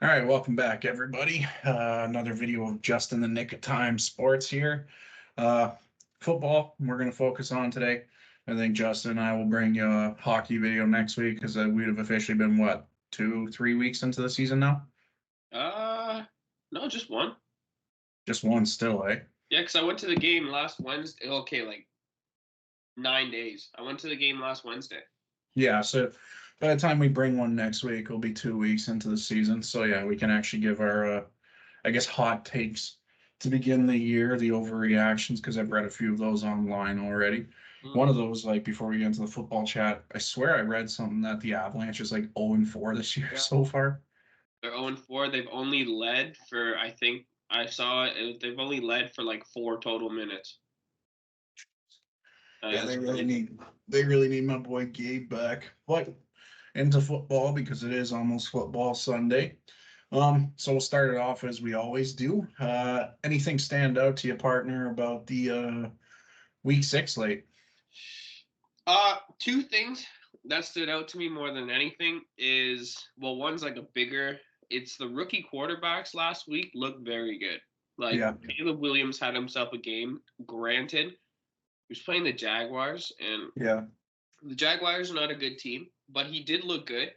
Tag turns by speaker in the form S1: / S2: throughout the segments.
S1: All right, welcome back, everybody. Another video of Just in the Nick of Time Sports here. Uh, Football, we're going to focus on today. I think Justin and I will bring you a hockey video next week because we'd have officially been, what, 2, 3 weeks into the season now?
S2: Uh, no, just one.
S1: Just one still, eh?
S2: Yeah, because I went to the game last Wednesday. Okay, like 9 days. I went to the game last Wednesday.
S1: Yeah, so by the time we bring one next week, we'll be 2 weeks into the season. So, yeah, we can actually give our, I guess, hot takes to begin the year, the overreactions, because I've read a few of those online already. One of those, like before we get into the football chat, I swear I read something that the Avalanche is like 0-4 this year so far.
S2: They're 0-4. They've only led for, I think I saw it, they've only led for like 4 total minutes.
S1: Yeah, they really need my boy Gabe back. But into football because it is almost football Sunday. So we'll start it off as we always do. Anything stand out to you, partner, about the week 6 late?
S2: Two things that stood out to me more than anything is, well, one's like a bigger. It's the rookie quarterbacks last week looked very good. Like
S1: Yeah.
S2: Caleb Williams had himself a game. Granted, he was playing the Jaguars, and
S1: Yeah.
S2: the Jaguars are not a good team, but he did look good.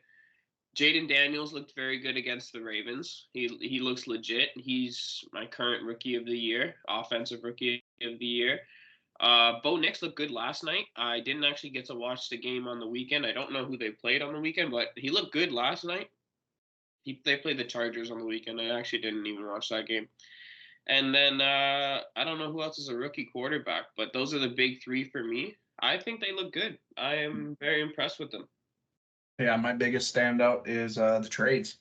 S2: Jaden Daniels looked very good against the Ravens. He looks legit. He's my current rookie of the year, offensive rookie of the year. Bo Nix looked good last night. I didn't actually get to watch the game on the weekend. I don't know who they played on the weekend, but he looked good last night. They played the Chargers on the weekend. I actually didn't even watch that game. And then I don't know who else is a rookie quarterback, but those are the big three for me. I think they look good. I am very impressed with them.
S1: Yeah, my biggest standout is the trades.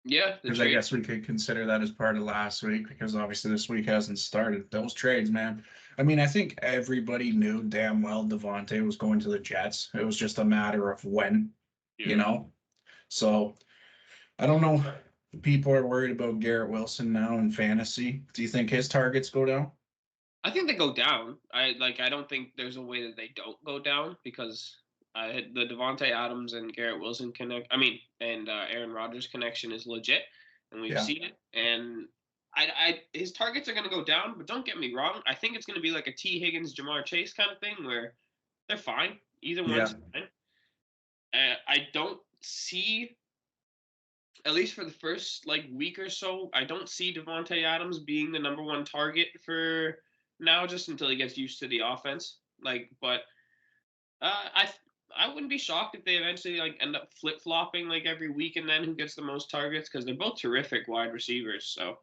S2: Yeah, the
S1: Because I
S2: trade.
S1: guess we could consider that as part of last week because obviously this week hasn't started. Those trades, man. I mean, I think everybody knew damn well Devontae was going to the Jets. It was just a matter of when, you
S2: Yeah.
S1: know? So I don't know. People are worried about Garrett Wilson now in fantasy. Do you think his targets go down?
S2: I think they go down. I don't think there's a way that they don't go down because the Devonte Adams and Garrett Wilson connect. I mean, and Aaron Rodgers connection is legit, and we've
S1: Yeah.
S2: seen it. And his targets are going to go down, but don't get me wrong. I think it's going to be like a T Higgins, Jamar Chase kind of thing where they're fine. Either one's
S1: Yeah.
S2: fine. I don't see, at least for the first like week or so, I don't see Devonte Adams being the number one target for now, just until he gets used to the offense. But I wouldn't be shocked if they eventually like end up flip flopping like every week and then who gets the most targets because they're both terrific wide receivers. So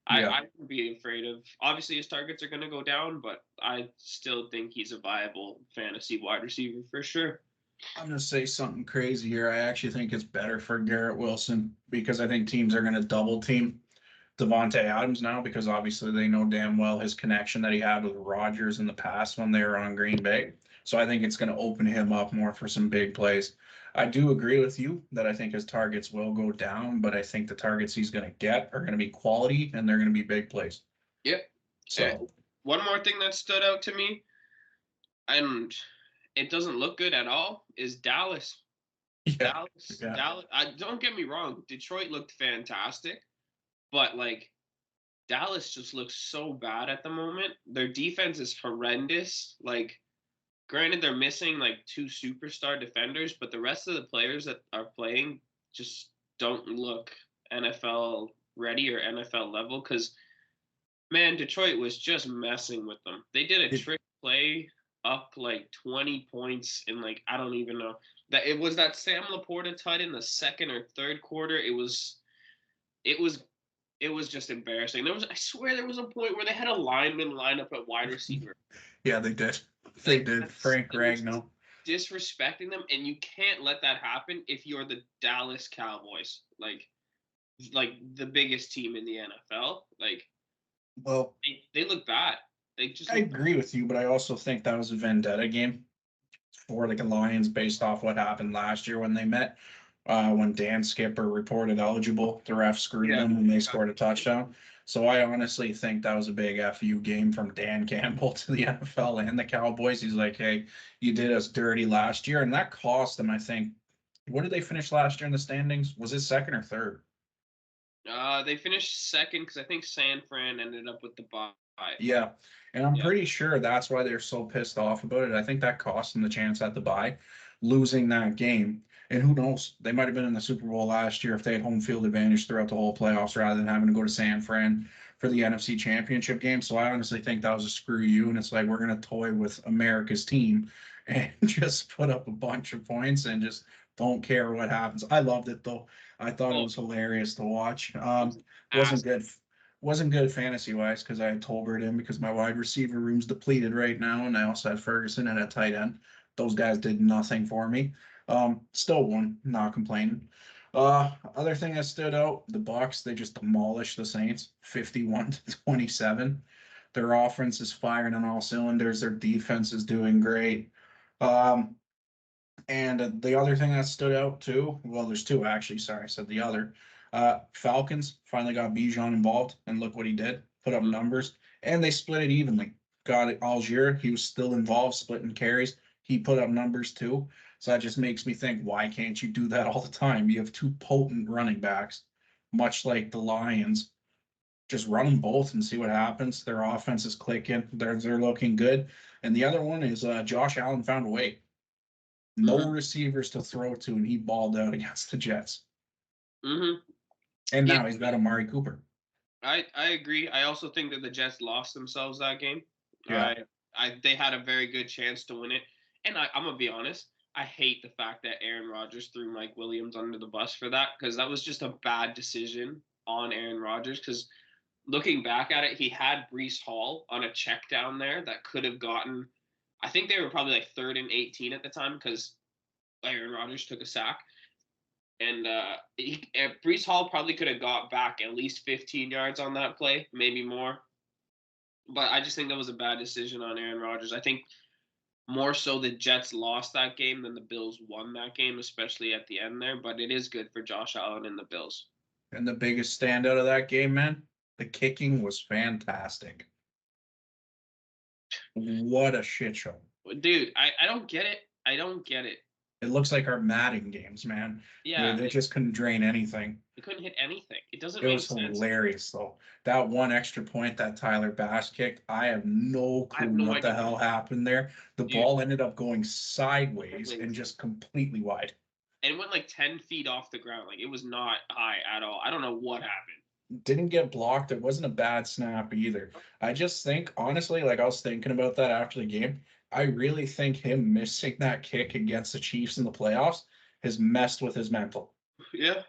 S1: Yeah.
S2: I wouldn't be afraid of. Obviously, his targets are going to go down, but I still think he's a viable fantasy wide receiver for sure.
S1: I'm going to say something crazy here. I actually think it's better for Garrett Wilson because I think teams are going to double team Devontae Adams now because obviously they know damn well his connection that he had with Rodgers in the past when they were on Green Bay. So I think it's going to open him up more for some big plays. I do agree with you that I think his targets will go down, but I think the targets he's going to get are going to be quality and they're going to be big plays.
S2: Yep.
S1: So,
S2: One more thing that stood out to me, and it doesn't look good at all, is Dallas.
S1: yeah, yeah.
S2: Dallas. Don't get me wrong. Detroit looked fantastic, but like Dallas just looks so bad at the moment. Their defense is horrendous. Like, granted, they're missing like two superstar defenders, but the rest of the players that are playing just don't look NFL ready or NFL level. Because man, Detroit was just messing with them. They did a
S1: It,
S2: trick play up like 20 points in like I don't even know that it was that Sam Laporta tut in the second or third quarter. It was it was just embarrassing. I swear there was a point where they had a lineman line up at wide receiver.
S1: yeah, they did. They
S2: Like
S1: did. Frank
S2: it was
S1: Ragnow.
S2: disrespecting them, and you can't let that happen if you're the Dallas Cowboys, like the biggest team in the NFL. Like
S1: Well,
S2: they look bad. They just
S1: I
S2: look bad.
S1: agree with you, but I also think that was a vendetta game for the Lions based off what happened last year when they met. When Dan Skipper reported eligible, the ref screwed
S2: Yeah.
S1: them when they scored a touchdown. So I honestly think that was a big FU game from Dan Campbell to the NFL and the Cowboys. He's like, hey, you did us dirty last year. And that cost them, I think. What did they finish last year in the standings? Was it second or third?
S2: They finished second because I think San Fran ended up with the bye.
S1: Yeah. And I'm
S2: Yeah.
S1: pretty sure that's why they're so pissed off about it. I think that cost them the chance at the bye, losing that game. And who knows? They might have been in the Super Bowl last year if they had home field advantage throughout the whole playoffs rather than having to go to San Fran for the NFC Championship game. So I honestly think that was a screw you. And it's like we're going to toy with America's team and just put up a bunch of points and just don't care what happens. I loved it though. I thought it
S2: Oh,
S1: was hilarious to watch.
S2: he's
S1: Wasn't
S2: ass.
S1: good wasn't good fantasy wise because I had Tolbert in because my wide receiver room's depleted right now, and I also had Ferguson and a tight end. Those guys did nothing for me. Still won, not complaining. Other thing that stood out, the Bucks, they just demolished the Saints 51-27. Their offense is firing on all cylinders. Their defense is doing great. Um, and the other thing that stood out too, well, there's two actually. Sorry, I said the other. Falcons finally got Bijan involved, and look what he did. Put up numbers, and they split it evenly. Got it. Algier, he was still involved, splitting carries. He put up numbers too. So that just makes me think, why can't you do that all the time? You have two potent running backs, much like the Lions. Just run them both and see what happens. Their offense is clicking. They're looking good. And the other one is Josh Allen found a way no
S2: Mm-hmm.
S1: receivers to throw to, and he balled out against the Jets.
S2: Mm-hmm.
S1: And
S2: Yeah,
S1: now he's got Amari Cooper.
S2: I agree. I also think that the Jets lost themselves that game.
S1: Yeah.
S2: They had a very good chance to win it. And I'm gonna be honest, I hate the fact that Aaron Rodgers threw Mike Williams under the bus for that because that was just a bad decision on Aaron Rodgers. Because looking back at it, he had Brees Hall on a check down there that could have gotten. I think they were probably like 3rd and 18 at the time because Aaron Rodgers took a sack. And Brees Hall probably could have got back at least 15 yards on that play, maybe more. But I just think that was a bad decision on Aaron Rodgers. I think more so the Jets lost that game than the Bills won that game, especially at the end there. But it is good for Josh Allen and the Bills.
S1: And the biggest standout of that game, man, the kicking was fantastic. What a shit show.
S2: Dude, I don't get it. I don't get it.
S1: It looks like our matting games, man.
S2: Yeah,
S1: They just couldn't drain anything.
S2: they couldn't hit anything. It doesn't
S1: It
S2: make
S1: was
S2: sense.
S1: hilarious, though. That one extra point that Tyler Bass kicked, I have no
S2: I have
S1: clue
S2: no
S1: what the
S2: idea.
S1: hell happened there. The
S2: Dude,
S1: ball ended up going sideways and just completely wide.
S2: and it went like 10 feet off the ground. Like it was not high at all. I don't know what happened.
S1: Didn't get blocked. It wasn't a bad snap either. I just think, honestly, like I was thinking about that after the game. I really think him missing that kick against the Chiefs in the playoffs has messed with his mental.
S2: Yeah.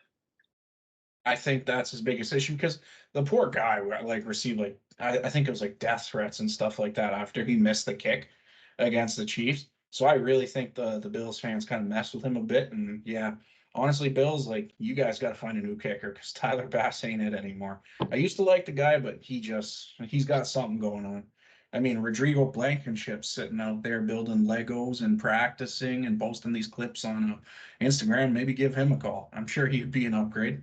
S1: I think that's his biggest issue because the poor guy like received like I think it was like death threats and stuff like that after he missed the kick against the Chiefs. So I really think the Bills fans kind of messed with him a bit. And yeah, honestly, Bills, like you guys got to find a new kicker because Tyler Bass ain't it anymore. I used to like the guy, but he's got something going on. I mean, Rodrigo Blankenship's sitting out there building Legos and practicing and posting these clips on Instagram. Maybe give him a call. I'm sure he'd be an upgrade.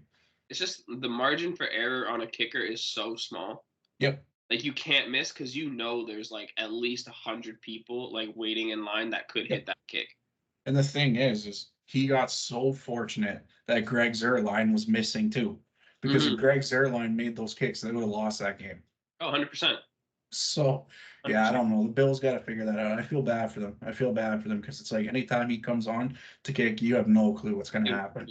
S2: It's just the margin for error on a kicker is so small.
S1: Yep.
S2: Like you can't miss because you know there's like at least 100 people like waiting in line that could hit
S1: Yep.
S2: that kick.
S1: And the thing is he got so fortunate that Greg Zerline was missing too. Because if
S2: Mm-hmm.
S1: Greg Zerline made those kicks, they would have lost that game.
S2: Oh, 100%.
S1: So, yeah, I
S2: 100%.
S1: don't know. The Bills got to figure that out. I feel bad for them. I feel bad for them because it's like anytime he comes on to kick, you have no clue what's going to happen.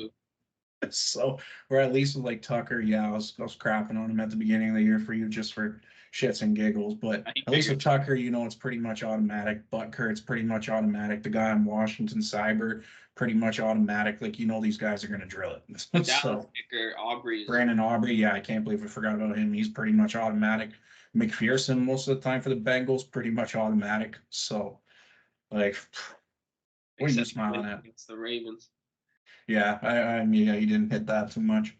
S1: So, or at least with like Tucker, yeah, I was crapping on him at the beginning of the year for you just for shits and giggles. But
S2: He
S1: at least
S2: figured
S1: with Tucker, it's pretty much automatic. Butker, it's pretty much automatic. The guy on Washington, Cyber, pretty much automatic. Like these guys are gonna drill it.
S2: Dallas
S1: So
S2: kicker Aubrey is
S1: Brandon Aubrey, yeah, I can't believe I forgot about him. He's pretty much automatic. McPherson, most of the time for the Bengals, pretty much automatic. So, like, what are you
S2: except
S1: smiling at?
S2: against the Ravens.
S1: Yeah, I mean, yeah, you didn't hit that too much.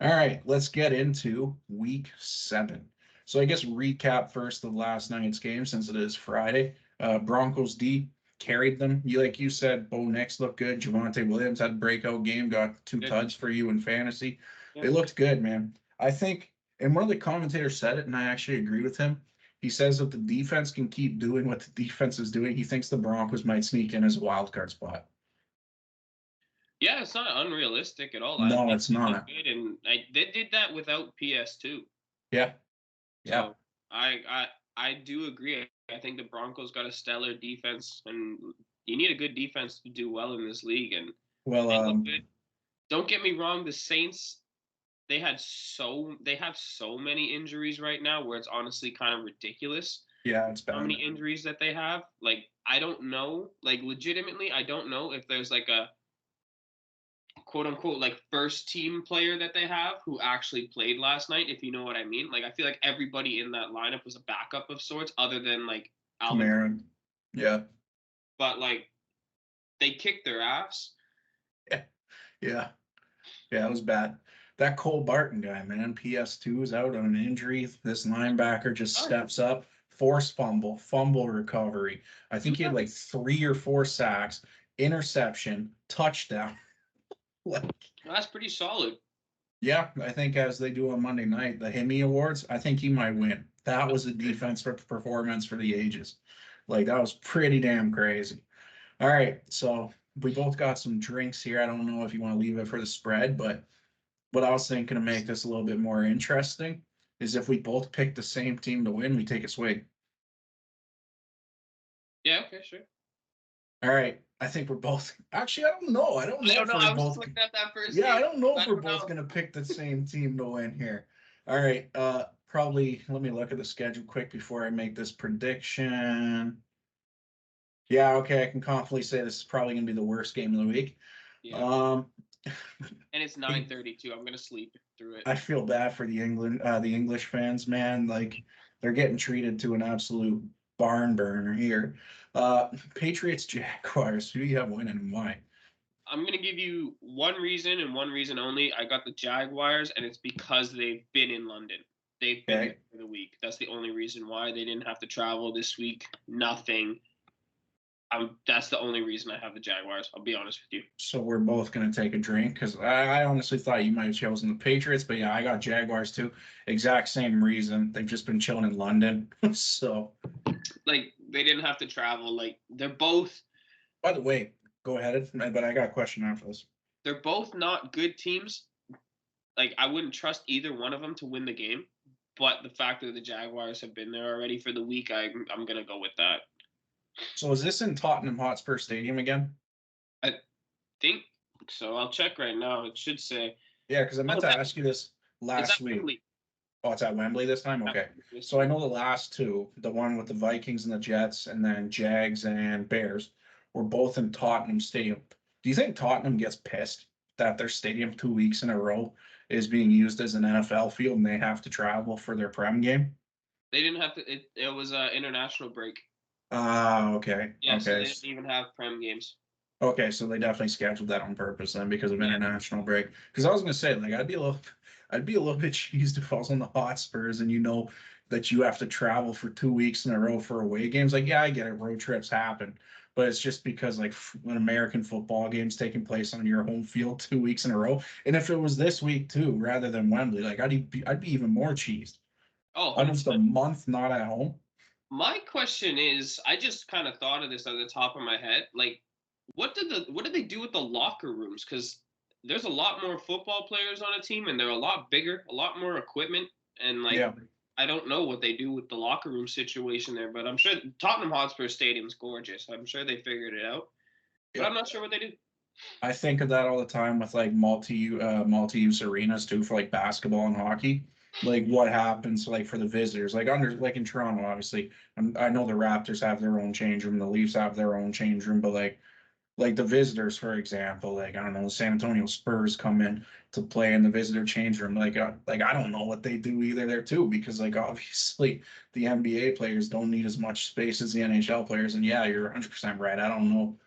S1: All right, let's get into week 7. So I guess recap first of last night's game since it is Friday. Broncos D carried them. Like you said, Bo Nix looked good. Javonte Williams had a breakout game, got 2
S2: Yeah.
S1: tuds for you in fantasy.
S2: Yeah.
S1: They looked good, man. I think, and one of the commentators said it, and I actually agree with him. He says if the defense can keep doing what the defense is doing, he thinks the Broncos might sneak in as a wild card spot.
S2: Yeah, it's not unrealistic at all.
S1: No,
S2: They
S1: it's
S2: look
S1: not.
S2: good, and they did that without PS2.
S1: Yeah, yeah.
S2: So I do agree. I think the Broncos got a stellar defense, and you need a good defense to do well in this league, and
S1: Well,
S2: they look good. Don't get me wrong, the Saints they have so many injuries right now where it's honestly kind of ridiculous
S1: yeah, it's
S2: how
S1: bad.
S2: many injuries that they have. Like I don't know, like legitimately I don't know if there's like a quote unquote like first team player that they have who actually played last night, if you know what I mean. Like I feel like everybody in that lineup was a backup of sorts other than like Alvin.
S1: Kamara. Yeah,
S2: But like they kicked their ass.
S1: yeah, yeah, yeah. It was bad. That Cole Barton guy, man, PS2 is out on an injury. This linebacker just
S2: Oh,
S1: steps up, forced fumble recovery. I think he had
S2: yeah,
S1: like 3 or 4 sacks, interception, touchdown. Like,
S2: that's pretty solid.
S1: yeah, I think as they do on Monday night, the Hemi Awards, I think he might win. That was a defense performance for the ages. Like, that was pretty damn crazy. All right, so we both got some drinks here. I don't know if you want to leave it for the spread, but what I was thinking to make this a little bit more interesting is if we both pick the same team to win, we take a swig.
S2: Yeah, okay, sure.
S1: All right, I think we're both. Actually, I don't know. I don't
S2: I
S1: know
S2: don't
S1: if
S2: know.
S1: we're
S2: I was just
S1: both.
S2: looking at that first
S1: Yeah, I
S2: game.
S1: don't know if
S2: I
S1: we're
S2: don't
S1: both
S2: know.
S1: gonna pick the same team to win here. All right, probably let me look at the schedule quick before I make this prediction. Yeah, okay, I can confidently say this is probably gonna be the worst game of the week.
S2: Yeah.
S1: Um,
S2: And it's 9:32. I'm gonna sleep through it.
S1: I feel bad for the English fans, man. Like they're getting treated to an absolute barn burner here. Patriots Jaguars. Who do you have winning and why?
S2: I'm gonna give you one reason and one reason only. I got the Jaguars, and it's because they've been in London. They've been there
S1: Okay,
S2: for the week. That's the only reason why they didn't have to travel this week. Nothing. That's the only reason I have the Jaguars. I'll be honest with you.
S1: so we're both gonna take a drink because I honestly thought you might have chosen the Patriots, but yeah, I got Jaguars too. Exact same reason. They've just been chilling in London. So,
S2: Like they didn't have to travel. Like they're both
S1: by the way, go ahead, but I got a question after this.
S2: they're both not good teams. Like I wouldn't trust either one of them to win the game. But the fact that the Jaguars have been there already for the week, I'm gonna go with that.
S1: So is this in Tottenham Hotspur Stadium again?
S2: I think so. I'll check right now. It should say.
S1: Yeah, because I meant
S2: Oh,
S1: to ask you this
S2: it's at
S1: last week.
S2: Wembley.
S1: Oh, it's at Wembley this time?
S2: At
S1: Okay.
S2: Wembley this
S1: So I
S2: week.
S1: know the last two, the one with the Vikings and the Jets, and then Jags and Bears, were both in Tottenham Stadium. Do you think Tottenham gets pissed that their stadium 2 weeks in a row is being used as an NFL field and they have to travel for their Prem game?
S2: They didn't have to. It was an international break.
S1: Ah, okay.
S2: Yeah, so
S1: Okay.
S2: they didn't even have prem games.
S1: Okay, so they definitely scheduled that on purpose then because of
S2: Yeah.
S1: international break. Because I was gonna say, like, I'd be a little bit cheesed if I was on the Hotspurs and you know that you have to travel for 2 weeks in a row for away games. Like, yeah, I get it, road trips happen, but it's just because like when American football games taking place on your home field 2 weeks in a row, and if it was this week too, rather than Wembley, like I'd be even more cheesed.
S2: Oh,
S1: Almost a
S2: 100%.
S1: month not at home.
S2: My question is, I just kind of thought of this at the top of my head. Like, what did they do with the locker rooms? Because there's a lot more football players on a team, and they're a lot bigger, a lot more equipment, and like
S1: Yeah,
S2: I don't know what they do with the locker room situation there. But I'm sure Tottenham Hotspur Stadium's gorgeous. I'm sure they figured it out, but
S1: yeah.
S2: I'm not sure what they do.
S1: I think of that all the time with like multi-use arenas too for like basketball and hockey. Like what happens like for the visitors, like in Toronto, obviously. I know the Raptors have their own change room, the Leafs have their own change room, but like the visitors, for example, like I don't know, the San Antonio Spurs come in to play in the visitor change room. Like I don't know what they do either there too, because like obviously the NBA players don't need as much space as the NHL players. And yeah, you're 100% right. I don't know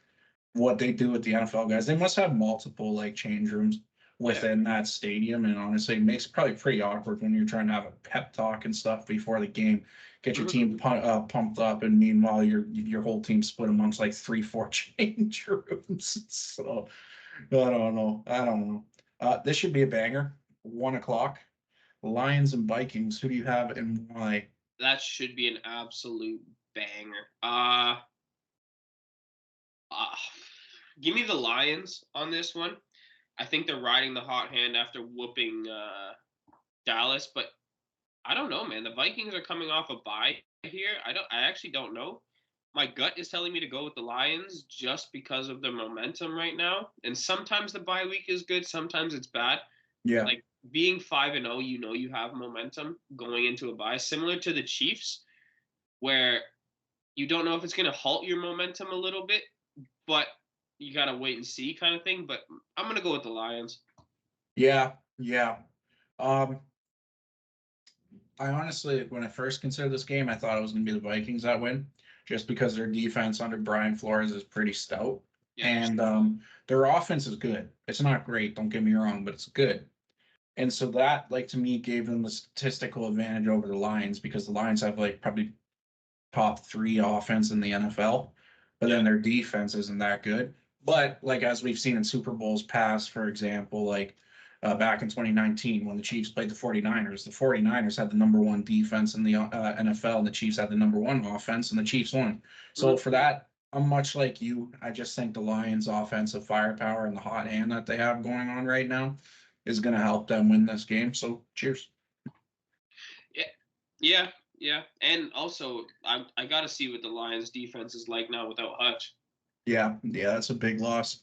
S1: what they do with the NFL guys. They must have multiple like change rooms
S2: Yeah.
S1: within that stadium, and honestly, it makes it probably pretty awkward when you're trying to have a pep talk and stuff before the game, get your team pumped up, and meanwhile your whole team split amongst like 3, 4 change rooms. So I don't know. This should be a banger. 1 o'clock. Lions and Vikings. Who do you have and why?
S2: That should be an absolute banger. Uh give me the Lions on this one. I think they're riding the hot hand after whooping Dallas, but I don't know, man. The Vikings are coming off a bye here. I actually don't know. My gut is telling me to go with the Lions just because of the momentum right now. And sometimes the bye week is good, sometimes it's bad.
S1: Yeah.
S2: Like being 5-0, you know you have momentum going into a bye, similar to the Chiefs, where you don't know if it's going to halt your momentum a little bit, but you got to wait and see kind of thing. But I'm going to go with the Lions.
S1: Yeah. Yeah. Um, I honestly, when I first considered this game, I thought it was going to be the Vikings that win, just because their defense under Brian Flores is pretty stout,
S2: Yeah,
S1: and their offense is good. It's not great, don't get me wrong, but it's good. And so that, like to me, gave them the statistical advantage over the Lions because the Lions have like probably top three offense in the NFL, but
S2: yeah.
S1: then their defense isn't that good. But like as we've seen in Super Bowls past, for example, like back in 2019 when the Chiefs played the 49ers, the 49ers had the number one defense in the NFL, and the Chiefs had the number one offense, and the Chiefs won. So for that, I'm much like you. I just think the Lions' offensive firepower and the hot hand that they have going on right now is going to help them win this game. So cheers.
S2: Yeah, yeah, yeah. And also, I got to see what the Lions' defense is like now without Hutch.
S1: Yeah, yeah, that's a big loss.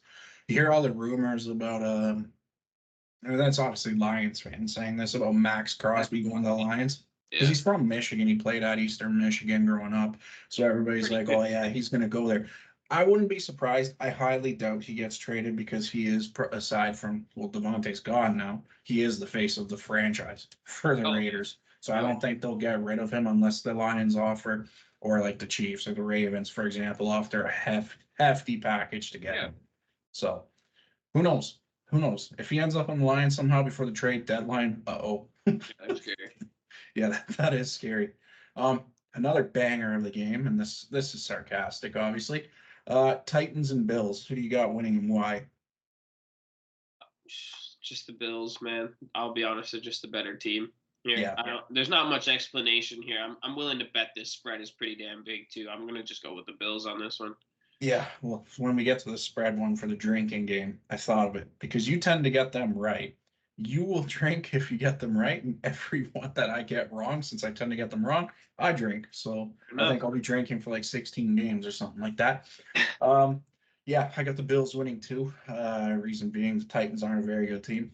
S1: You hear all the rumors about and that's obviously Lions fans saying this about Max Crosby going to the Lions because
S2: Yeah,
S1: he's from Michigan. He played at Eastern Michigan growing up, so everybody's
S2: pretty
S1: like,
S2: good.
S1: "Oh yeah, he's going to go there." I wouldn't be surprised. I highly doubt he gets traded because he is, aside from well, Devontae's gone now. He is the face of the franchise for the
S2: Oh,
S1: Raiders, so I
S2: oh,
S1: don't think they'll get rid of him unless the Lions offer, or like the Chiefs or the Ravens, for example, offer a hefty package to get
S2: yeah.
S1: him. So who knows? Who knows? If he ends up on the line somehow before the trade deadline, uh-oh.
S2: That's scary.
S1: Yeah, that is scary. Another banger of the game, and this is sarcastic, obviously. Titans and Bills. Who do you got winning and why?
S2: Just the Bills, man. I'll be honest, they're just the better team here.
S1: Yeah.
S2: I don't. There's not much explanation here. I'm willing to bet this spread is pretty damn big too. I'm gonna just go with the Bills on this one.
S1: Yeah, well, when we get to the spread one for the drinking game, I thought of it because you tend to get them right. You will drink if you get them right, and every one that I get wrong, since I tend to get them wrong, I drink. So I
S2: Enough.
S1: think I'll be drinking for like 16 games or something like that. Yeah, I got the Bills winning too. Reason being, the Titans aren't a very good team.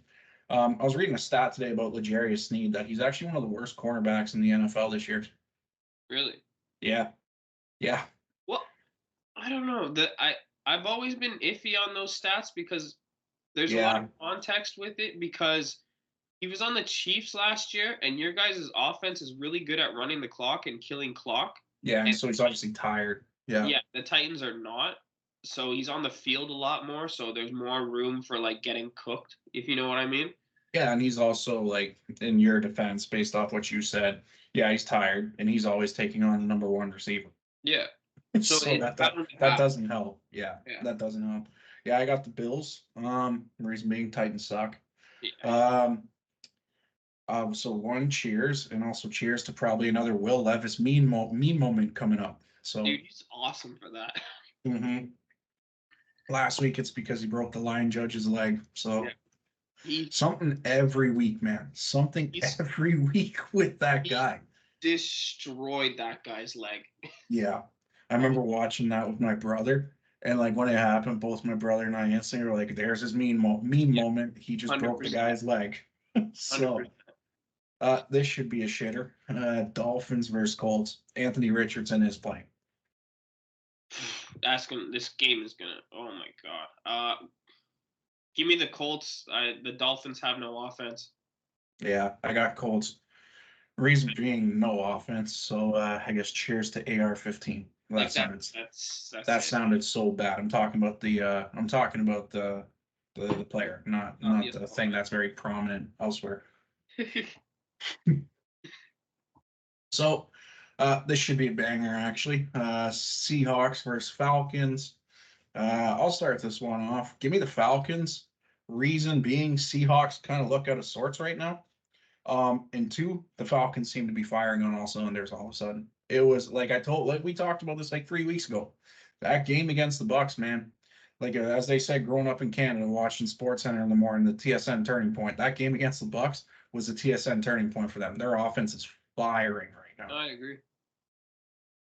S1: I was reading a stat today about L'Jarius Sneed that he's actually one of the worst cornerbacks in the NFL this year.
S2: Really?
S1: Yeah, yeah,
S2: Well, I don't know. I've always been iffy on those stats because there's a lot
S1: yeah,
S2: of context with it because he was on the Chiefs last year, and your guys' offense is really good at running the clock and killing clock.
S1: yeah. And
S2: And
S1: so he's obviously tired. Yeah.
S2: yeah, the Titans are not. So he's on the field a lot more. So there's more room for like getting cooked, if you know what I mean.
S1: Yeah, and he's also like in your defense, based off what you said. Yeah, he's tired, and he's always taking on the number one receiver.
S2: Yeah. So
S1: So
S2: it's
S1: that that
S2: bound to
S1: that
S2: happen.
S1: doesn't help. Yeah,
S2: Yeah.
S1: that doesn't help. Yeah, I got the Bills. Reason being Titans suck.
S2: Yeah.
S1: Um, so one cheers, and also cheers to probably another Will Levis meme moment coming up.
S2: Dude,
S1: So
S2: he's awesome for that.
S1: mhm. Last week it's because he broke the line judge's leg.
S2: Yeah.
S1: So
S2: He
S1: something every week, man. Something
S2: he's
S1: every week with that
S2: he
S1: guy.
S2: destroyed that guy's leg.
S1: Yeah. I
S2: Oh,
S1: remember watching that with my brother. And like when it happened, both my brother and I instantly were like, there's his meme
S2: yeah,
S1: moment. He just broke the
S2: 100%.
S1: guy's leg.
S2: 100%.
S1: So this should be a shitter. Dolphins versus Colts. Anthony Richardson is playing.
S2: This game is gonna. Oh my god. Give me the Colts. The Dolphins have no offense.
S1: Yeah, I got Colts. Reason being no offense. So I guess cheers to AR-15.
S2: Like that's
S1: That
S2: it.
S1: sounded so bad. I'm talking about the player,
S2: Not
S1: not
S2: the
S1: the thing that's very prominent elsewhere.
S2: opponent.
S1: So this should be a banger actually. Seahawks versus Falcons. I'll start this one off. Give me the Falcons. Reason being Seahawks kind of look out of sorts right now. And two, the Falcons seem to be firing on all cylinders all of a sudden. It was like we talked about this like 3 weeks ago. That game against the Bucks, man. Like as they said, growing up in Canada, watching SportsCenter in the morning, the TSN turning point. That game against the Bucks was the TSN turning point for them. Their offense is firing right now.
S2: I agree.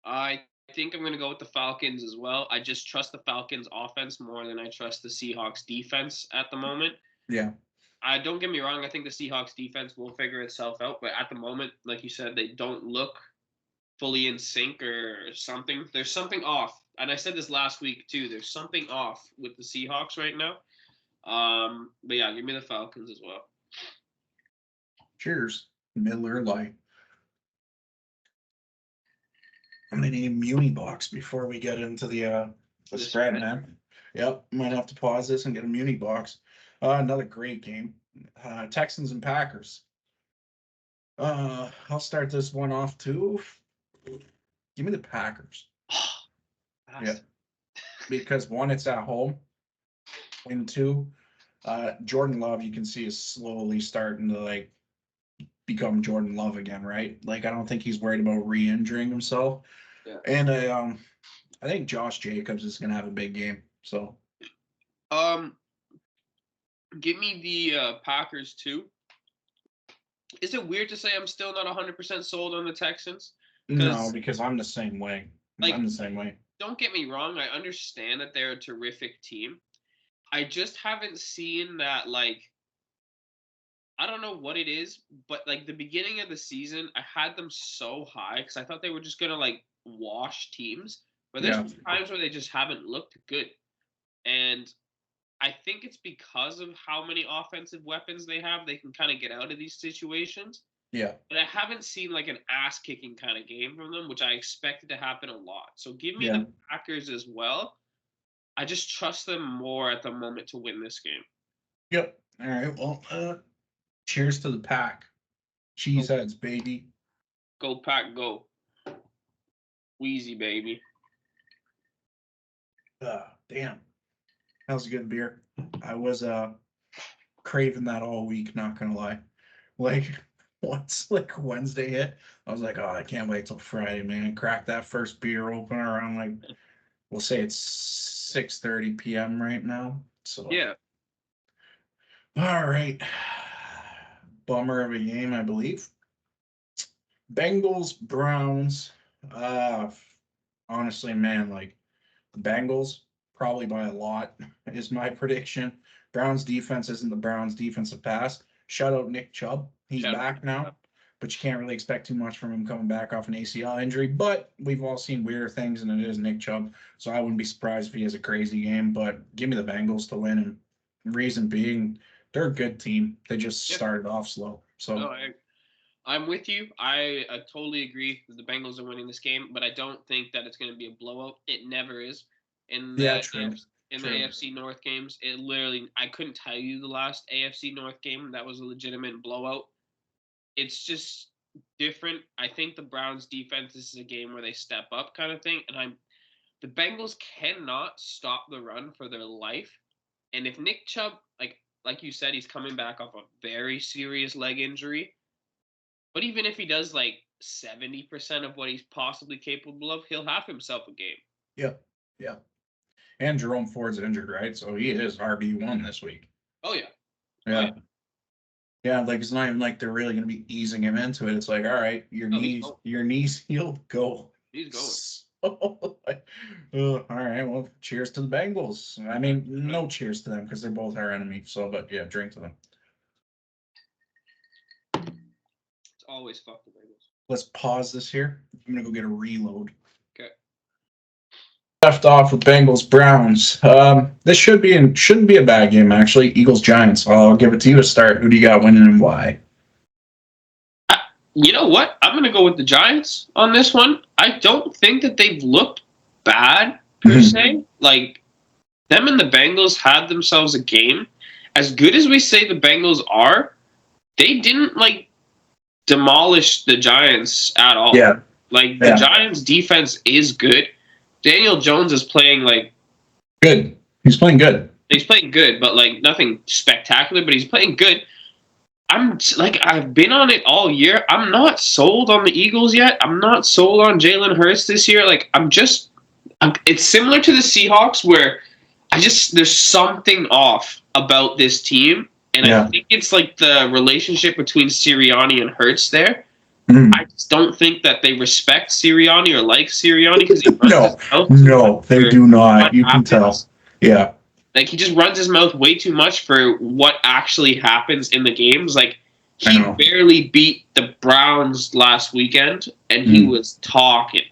S2: I think I'm going to go with the Falcons as well. I just trust the Falcons offense more than I trust the Seahawks defense at the moment.
S1: Yeah.
S2: Don't get me wrong. I think the Seahawks defense will figure itself out, but at the moment, like you said, they don't look fully in sync or something. There's something off. And I said this last week too. There's something off with the Seahawks right now. But yeah, give me the Falcons as well.
S1: Cheers, Miller Lite. I'm gonna need a Muni box before we get into the spread, man. Yep, might have to pause this and get a Muni box. Another great game. Texans and Packers. I'll start this one off too. Give me the Packers. Yeah, because one, it's at home, and two, Jordan Love, you can see, is slowly starting to like become Jordan Love again, right? Like I don't think he's worried about re-injuring himself.
S2: Yeah.
S1: And I think Josh Jacobs is gonna have a big game. So
S2: give me the Packers too. Is it weird to say I'm still not 100% sold on the Texans?
S1: No, because I'm the same way.
S2: Like,
S1: I'm the same way.
S2: Don't get me wrong. I understand that they're a terrific team. I just haven't seen that, like, I don't know what it is, but like the beginning of the season, I had them so high because I thought they were just going to like wash teams. But there's times where they just haven't looked good. And I think it's because of how many offensive weapons they have. They can kind of get out of these situations.
S1: Yeah.
S2: But I haven't seen like an ass-kicking kind of game from them, which I expected to happen a lot. So give me the Packers as well. I just trust them more at the moment to win this game.
S1: Yep. All right. Well, cheers to the Pack. Cheeseheads, baby.
S2: Go Pack, go. Wheezy, baby.
S1: Damn. That was a good beer. I was craving that all week, not gonna lie. Like once like Wednesday hit, I was like, oh, I can't wait till Friday, man. Crack that first beer open around like, we'll say it's 6:30 p.m. right now. So
S2: yeah.
S1: All right. Bummer of a game, I believe. Bengals, Browns. Honestly, man, like the Bengals, probably by a lot, is my prediction. Browns defense isn't the Browns defensive past. Shout out Nick Chubb. He's back now, but you can't really expect too much from him coming back off an ACL injury. But we've all seen weirder things, and it is Nick Chubb. So I wouldn't be surprised if he has a crazy game. But give me the Bengals to win. And reason being, they're a good team. They just started off slow. So
S2: no, I'm with you. I totally agree that the Bengals are winning this game, but I don't think that it's going to be a blowout. It never is. In the AFC North games, it literally, I couldn't tell you the last AFC North game that was a legitimate blowout. It's just different. I think the Browns defense, this is a game where they step up kind of thing. And the Bengals cannot stop the run for their life. And if Nick Chubb, like you said, he's coming back off a very serious leg injury. But even if he does like 70% of what he's possibly capable of, he'll have himself a game.
S1: Yeah. Yeah. And Jerome Ford's injured, right? So he is RB1 this week.
S2: Oh, yeah.
S1: Yeah. Yeah, like it's not even like they're really going to be easing him into it. It's like, all right, your knees healed, go.
S2: He's
S1: going. All right, well, cheers to the Bengals. I mean, no cheers to them because they're both our enemy. So, but yeah, drink to them.
S2: It's always fuck the Bengals.
S1: Let's pause this here. I'm going to go get a reload.
S2: Okay.
S1: Left off with Bengals Browns. This shouldn't be a bad game actually. Eagles Giants. I'll give it to you to start. Who do you got winning and why?
S2: You know what? I'm going to go with the Giants on this one. I don't think that they've looked bad per se. Like them and the Bengals had themselves a game. As good as we say the Bengals are, they didn't like demolish the Giants at all.
S1: Yeah.
S2: Like the Giants defense is good. Daniel Jones is playing like
S1: good. He's playing good.
S2: He's playing good, but like nothing spectacular, but he's playing good. I've been on it all year. I'm not sold on the Eagles yet. I'm not sold on Jalen Hurts this year. Like it's similar to the Seahawks where there's something off about this team, and I think it's like the relationship between Sirianni and Hurts there. I just don't think that they respect Sirianni or like Sirianni because he runs his mouth.
S1: No, they do not. You can tell. Yeah.
S2: Like, he just runs his mouth way too much for what actually happens in the games. Like, he barely beat the Browns last weekend, and he was talking.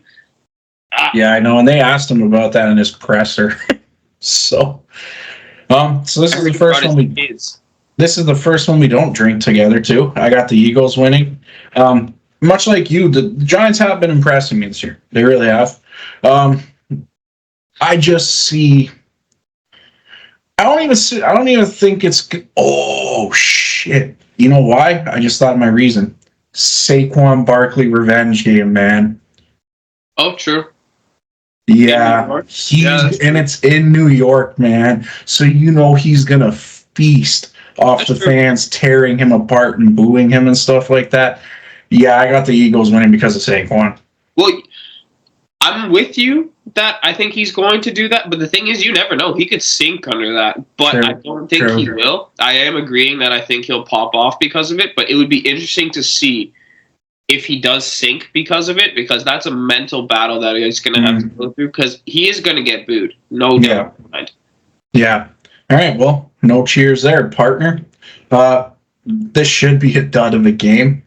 S1: Yeah, I know. And they asked him about that in his presser. So this is the first one This is the first one we don't drink together, too. I got the Eagles winning. Much like you, the Giants have been impressing me this year. They really have. I just see. I don't even think it's. Oh shit! You know why? I just thought of my reason. Saquon Barkley revenge game, man.
S2: Oh, true.
S1: Yeah, and it's in New York, man. So he's gonna feast off the fans tearing him apart and booing him and stuff like that. Yeah, I got the Eagles winning because of Saquon.
S2: Well, I'm with you that I think he's going to do that, but the thing is, you never know. He could sink under that, but I don't think he will. I am agreeing that I think he'll pop off because of it, but it would be interesting to see if he does sink because of it, because that's a mental battle that he's going to have to go through, because he is going to get booed. No doubt.
S1: Yeah. All right, well, no cheers there, partner. This should be a dud of a game.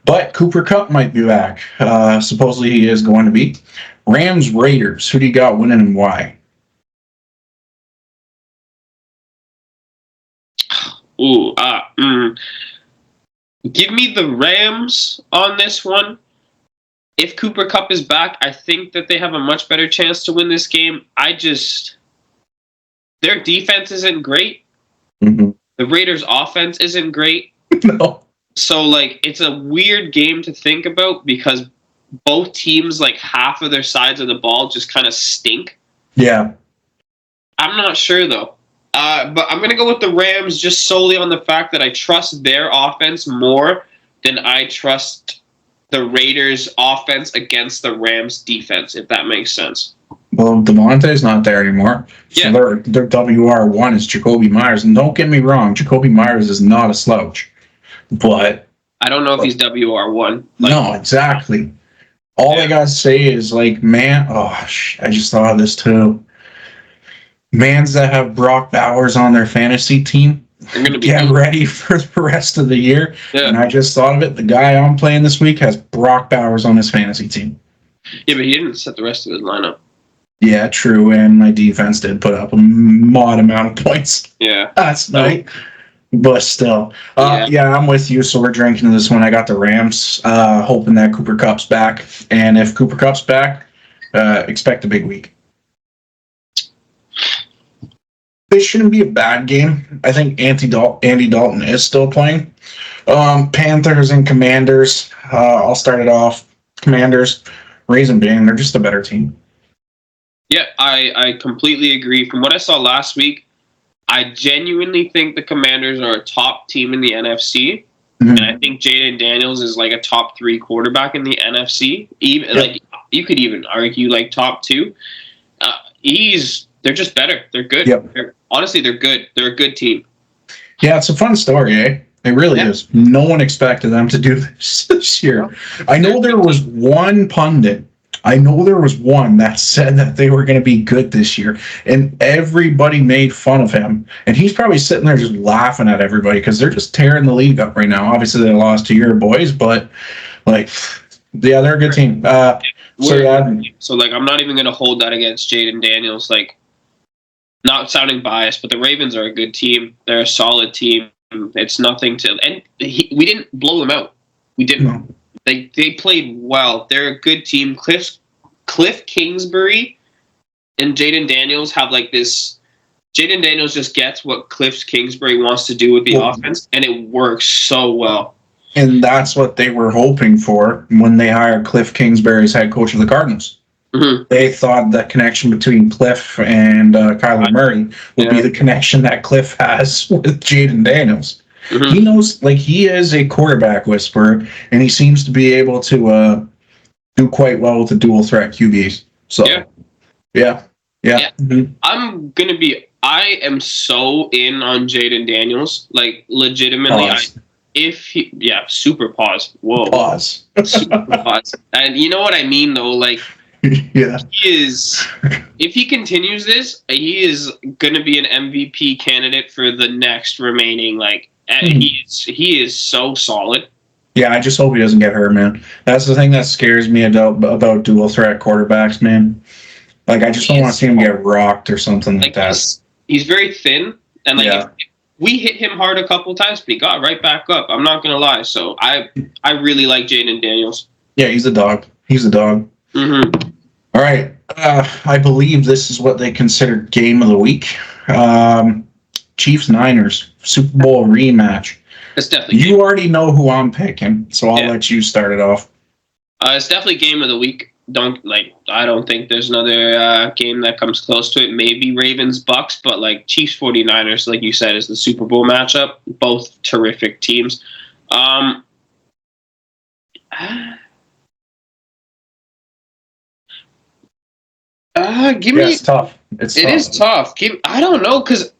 S1: But Cooper Kupp might be back. Supposedly he is going to be. Rams, Raiders. Who do you got winning and why?
S2: Give me the Rams on this one. If Cooper Kupp is back, I think that they have a much better chance to win this game. Their defense isn't great. The Raiders' offense isn't great.
S1: No.
S2: So, it's a weird game to think about because both teams, half of their sides of the ball just kind of stink.
S1: Yeah.
S2: I'm not sure, though. But I'm going to go with the Rams just solely on the fact that I trust their offense more than I trust the Raiders' offense against the Rams' defense, if that makes sense.
S1: Well, Devontae's not there anymore. So their WR1 is Jacoby Myers. And don't get me wrong, Jacoby Myers is not a slouch. But
S2: I don't know if he's WR1.
S1: No, exactly. All I gotta say is man. I just thought of this too. Mans that have Brock Bowers on their fantasy team, get ready for the rest of the year. Yeah. And I just thought of it. The guy I'm playing this week has Brock Bowers on his fantasy team.
S2: Yeah, but he didn't set the rest of his lineup.
S1: Yeah, true. And my defense did put up a mod amount of points.
S2: Yeah,
S1: last night. But still, I'm with you. So we're drinking this one. I got the Rams, hoping that Cooper Kupp's back. And if Cooper Kupp's back, expect a big week. This shouldn't be a bad game. I think Andy Dalton is still playing. Panthers and Commanders. I'll start it off. Commanders, reason being, they're just a better team.
S2: Yeah, I completely agree. From what I saw last week, I genuinely think the Commanders are a top team in the NFC, and I think Jaden Daniels is a top 3 quarterback in the NFC. Even you could even argue top 2. They're just better. They're good.
S1: Yep.
S2: Honestly, they're good. They're a good team.
S1: Yeah, it's a fun story, eh? It really is. No one expected them to do this year. I know there was one pundit. I know there was one that said that they were going to be good this year, and everybody made fun of him. And he's probably sitting there just laughing at everybody because they're just tearing the league up right now. Obviously, they lost to your boys, but they're a good team. So
S2: I'm not even going to hold that against Jaden Daniels. Not sounding biased, but the Ravens are a good team. They're a solid team. It's nothing to, and we didn't blow them out. We didn't. No. They played well. They're a good team. Cliff Kingsbury and Jaden Daniels have this. Jaden Daniels just gets what Cliff Kingsbury wants to do with the offense, and it works so well.
S1: And that's what they were hoping for when they hired Cliff Kingsbury as head coach of the Cardinals. They thought that connection between Cliff and Kyler Murray would be the connection that Cliff has with Jaden Daniels. He knows, he is a quarterback whisperer, and he seems to be able to do quite well with the dual threat QBs. So, yeah.
S2: I'm gonna be I am so in on Jaden Daniels. Like, legitimately,
S1: Pause.
S2: super pause. Whoa.
S1: Pause.
S2: Super pause. And you know what I mean, though? Like,
S1: Yeah.
S2: if he continues this, he is going to be an MVP candidate for the next remaining, like, he is so solid.
S1: Yeah, I just hope he doesn't get hurt, man. That's the thing that scares me about dual threat quarterbacks, man. Like, I just don't want to see him get rocked or something like that.
S2: He's very thin, and like
S1: Yeah.
S2: we hit him hard a couple times, but he got right back up. I'm not gonna lie. So I really like Jaden Daniels.
S1: Yeah, he's a dog. He's a dog.
S2: Mm-hmm.
S1: All right. I believe this is what they consider game of the week. Chiefs Niners Super Bowl rematch.
S2: It's definitely
S1: You already know who I'm picking, so I'll let you start it off.
S2: It's definitely game of the week. I don't think there's another game that comes close to it. Maybe Ravens Bucks, but like Chiefs 49ers, like you said, is the Super Bowl matchup. Both terrific teams. Give me.
S1: It's tough. It
S2: is tough. I don't know, because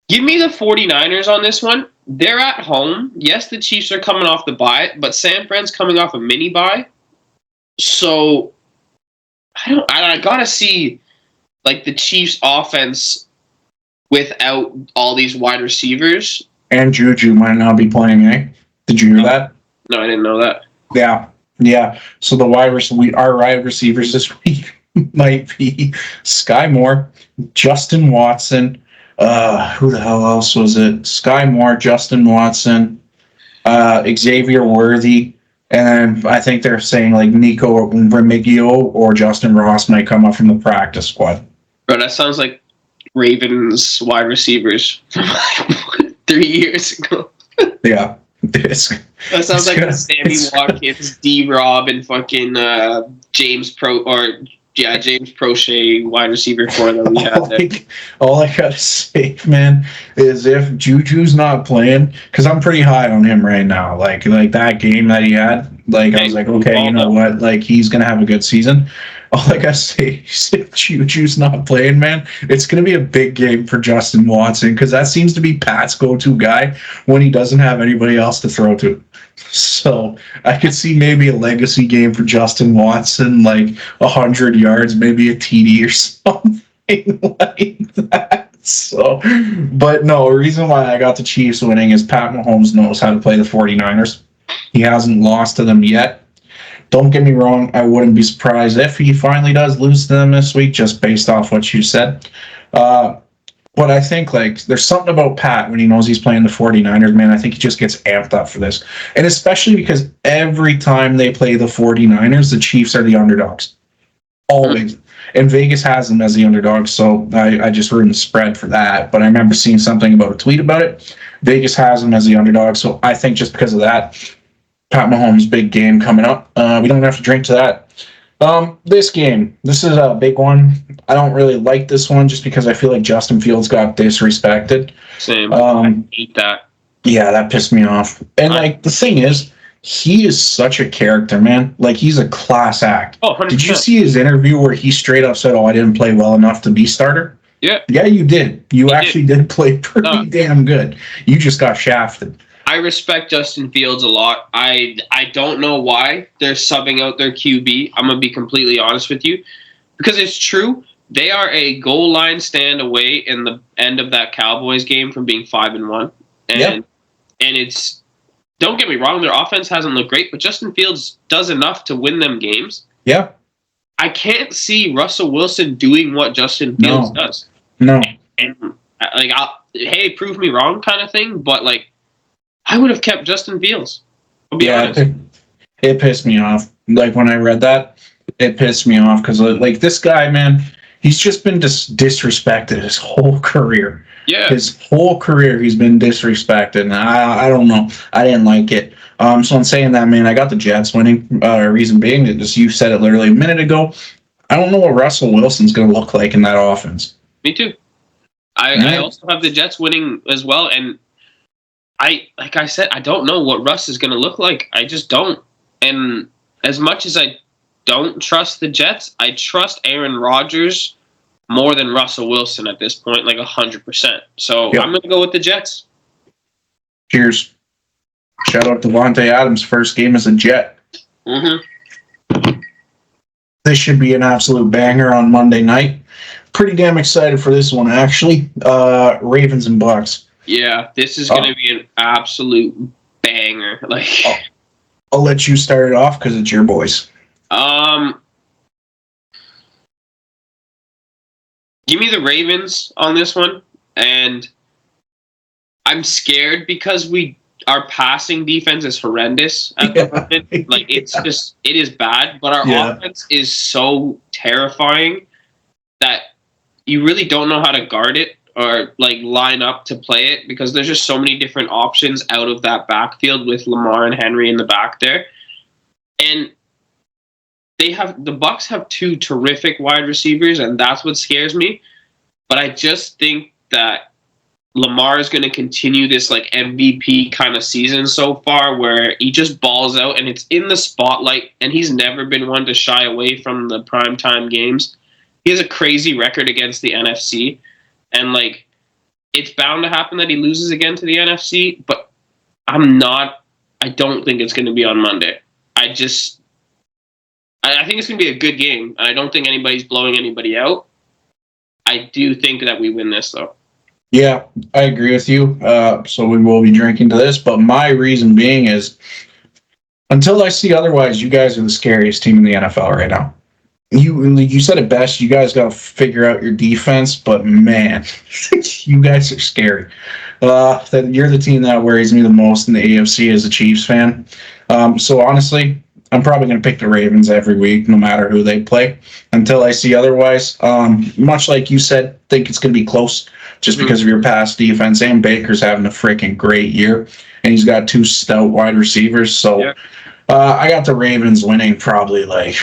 S2: give me the 49ers on this one. They're at home. Yes, the Chiefs are coming off the bye, but San Fran's coming off a mini bye. So I gotta see like the Chiefs offense without all these wide receivers.
S1: And Juju might not be playing, eh? Did you hear that?
S2: No, I didn't know that.
S1: Yeah. So our wide receivers this week might be Sky Moore, Justin Watson. Who the hell else was it? Sky Moore, Justin Watson, Xavier Worthy, and I think they're saying like Nico Remigio or Justin Ross might come up from the practice squad.
S2: Bro, that sounds like Ravens wide receivers from 3 years ago.
S1: Yeah.
S2: That sounds like the Sammy Watkins, D-Rob, and fucking James Prochet wide receiver core that we had there.
S1: All I gotta say, man, is if Juju's not playing, because I'm pretty high on him right now. Like that game that he had, like I was like, okay, you know what? Like he's gonna have a good season. All I gotta say is if Juju's not playing, man, it's gonna be a big game for Justin Watson, because that seems to be Pat's go-to guy when he doesn't have anybody else to throw to. So I could see maybe a legacy game for Justin Watson, like 100 yards, maybe a TD or something like that. So, but no, the reason why I got the Chiefs winning is Pat Mahomes knows how to play the 49ers. He hasn't lost to them yet. Don't get me wrong, I wouldn't be surprised if he finally does lose to them this week, just based off what you said. But I think like there's something about Pat when he knows he's playing the 49ers, man. I think he just gets amped up for this. And especially because every time they play the 49ers, the Chiefs are the underdogs. Always. And Vegas has them as the underdogs, so I just ruined the spread for that. But I remember seeing something about a tweet about it. Vegas has them as the underdog, so I think just because of that, Pat Mahomes' big game coming up. We don't have to drink to that. This game, this is a big one. I don't really like this one just because I feel like Justin Fields got disrespected.
S2: Same. I hate that.
S1: Yeah, that pissed me off. And like the thing is, he is such a character, man. Like he's a class act.
S2: Oh, 100%.
S1: Did you see his interview where he straight up said, "Oh, I didn't play well enough to be starter"?
S2: Yeah.
S1: Yeah, you did. You actually did play pretty damn good. You just got shafted.
S2: I respect Justin Fields a lot. I don't know why they're subbing out their QB. I'm going to be completely honest with you. Because it's true. They are a goal line stand away in the end of that Cowboys game from being 5-1. And it's, don't get me wrong, their offense hasn't looked great, but Justin Fields does enough to win them games.
S1: Yeah.
S2: I can't see Russell Wilson doing what Justin Fields does.
S1: No.
S2: And like, hey, prove me wrong kind of thing, but like, I would have kept Justin Fields. I'll be honest.
S1: It pissed me off. Like when I read that, it pissed me off because like this guy, man, he's just been disrespected his whole career.
S2: Yeah.
S1: His whole career, he's been disrespected, and I don't know. I didn't like it. So in saying that, man, I got the Jets winning. Reason being, as you said it literally a minute ago, I don't know what Russell Wilson's going to look like in that offense.
S2: Me too. I also have the Jets winning as well, and like I said, I don't know what Russ is going to look like. I just don't. And as much as I don't trust the Jets, I trust Aaron Rodgers more than Russell Wilson at this point, like 100%. So
S1: Yep.
S2: I'm going to go with the Jets.
S1: Cheers. Shout out to Devontae Adams' first game as a Jet.
S2: Mm-hmm.
S1: This should be an absolute banger on Monday night. Pretty damn excited for this one, actually. Ravens and Bucks.
S2: Yeah, this is going to be an absolute banger. Like,
S1: I'll let you start it off because it's your boys.
S2: Give me the Ravens on this one, and I'm scared because our passing defense is horrendous at the moment. Like, it's just, it is bad, but our offense is so terrifying that you really don't know how to guard it or like line up to play it because there's just so many different options out of that backfield with Lamar and Henry in the back there. And the Bucks have two terrific wide receivers, and that's what scares me. But I just think that Lamar is going to continue this like MVP kind of season so far where he just balls out and it's in the spotlight, and he's never been one to shy away from the primetime games. He has a crazy record against the NFC, and like it's bound to happen that he loses again to the NFC, but I don't think it's going to be on Monday. I think it's going to be a good game. I don't think anybody's blowing anybody out. I do think that we win this, though.
S1: Yeah, I agree with you. So we will be drinking to this. But my reason being is, until I see otherwise, you guys are the scariest team in the NFL right now. You said it best. You guys got to figure out your defense. But, man, you guys are scary. You're the team that worries me the most in the AFC as a Chiefs fan. So, honestly, I'm probably going to pick the Ravens every week, no matter who they play, until I see otherwise. Much like you said, think it's going to be close just because of your past defense. And Baker's having a freaking great year, and he's got two stout wide receivers. So I got the Ravens winning probably like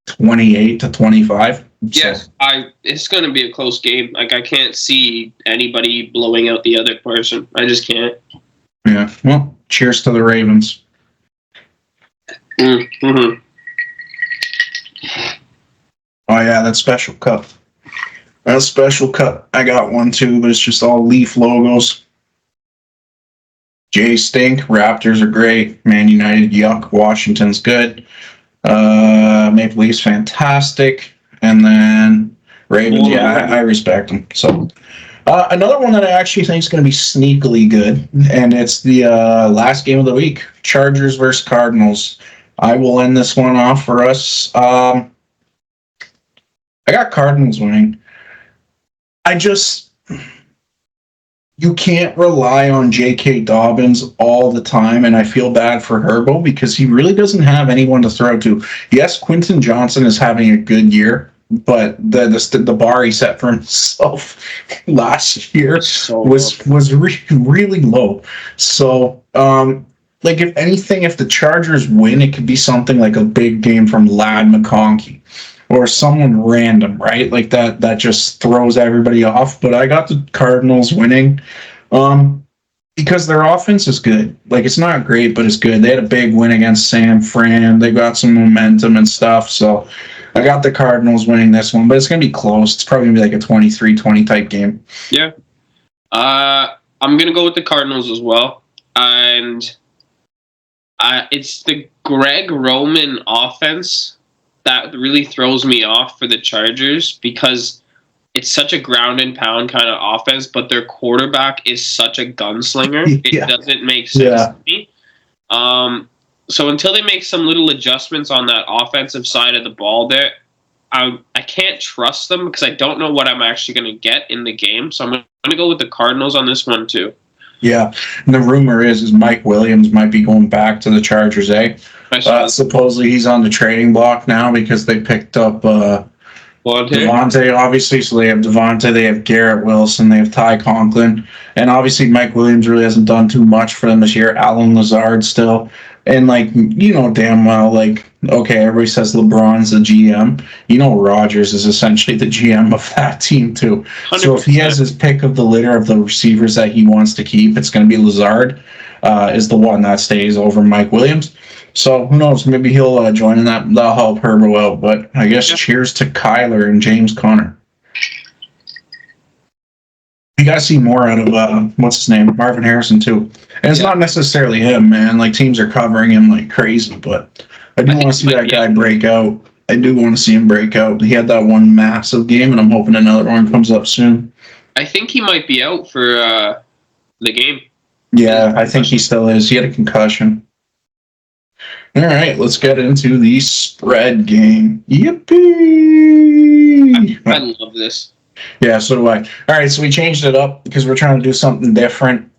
S1: 28-25.
S2: Yes, so. It's going to be a close game. Like, I can't see anybody blowing out the other person. I just can't.
S1: Yeah. Well, cheers to the Ravens.
S2: Mm-hmm.
S1: Oh, yeah, that special cup. That special cup. I got one, too, but it's just all Leaf logos. Jays stink. Raptors are great. Man United, yuck. Washington's good. Maple Leafs, fantastic. And then Ravens, I respect them. So another one that I actually think is going to be sneakily good, and it's the last game of the week, Chargers versus Cardinals. I will end this one off for us. I got Cardinals winning. You can't rely on J.K. Dobbins all the time, and I feel bad for Herbo because he really doesn't have anyone to throw to. Yes, Quentin Johnson is having a good year, but the bar he set for himself last year was really low. So, like if anything, if the Chargers win, it could be something like a big game from Ladd McConkey or someone random, right? Like that just throws everybody off. But I got the Cardinals winning because their offense is good. Like, it's not great, but it's good. They had a big win against San Fran. They got some momentum and stuff. So I got the Cardinals winning this one, but it's going to be close. It's probably going to be like a 23-20 type game.
S2: Yeah. I'm going to go with the Cardinals as well. And it's the Greg Roman offense that really throws me off for the Chargers because it's such a ground and pound kind of offense, but their quarterback is such a gunslinger. It doesn't make sense to me. So until they make some little adjustments on that offensive side of the ball there, I can't trust them because I don't know what I'm actually going to get in the game. So I'm going to go with the Cardinals on this one too. Yeah,
S1: and the rumor is Mike Williams might be going back to the Chargers, eh? Supposedly he's on the trading block now because they picked up Devontae, obviously. So they have Devontae, they have Garrett Wilson, they have Ty Conklin. And obviously Mike Williams really hasn't done too much for them this year. Alan Lazard still. And, like, you know damn well, like, okay, everybody says LeBron's the GM. You know Rodgers is essentially the GM of that team, too. 100%. So if he has his pick of the litter of the receivers that he wants to keep, it's going to be Lazard is the one that stays over Mike Williams. So who knows? Maybe he'll join in that. That'll help Herbo out. But I guess cheers to Kyler and James Conner. You got to see more out of what's his name, Marvin Harrison too. And it's not necessarily him, man. Like teams are covering him like crazy, but I do want to see that guy break out. I do want to see him break out. He had that one massive game, and I'm hoping another one comes up soon.
S2: I think he might be out for the game.
S1: Yeah, I think he still is. He had a concussion. All right, let's get into the spread game. Yippee!
S2: I love this.
S1: Yeah, so do I. All right, so we changed it up because we're trying to do something different.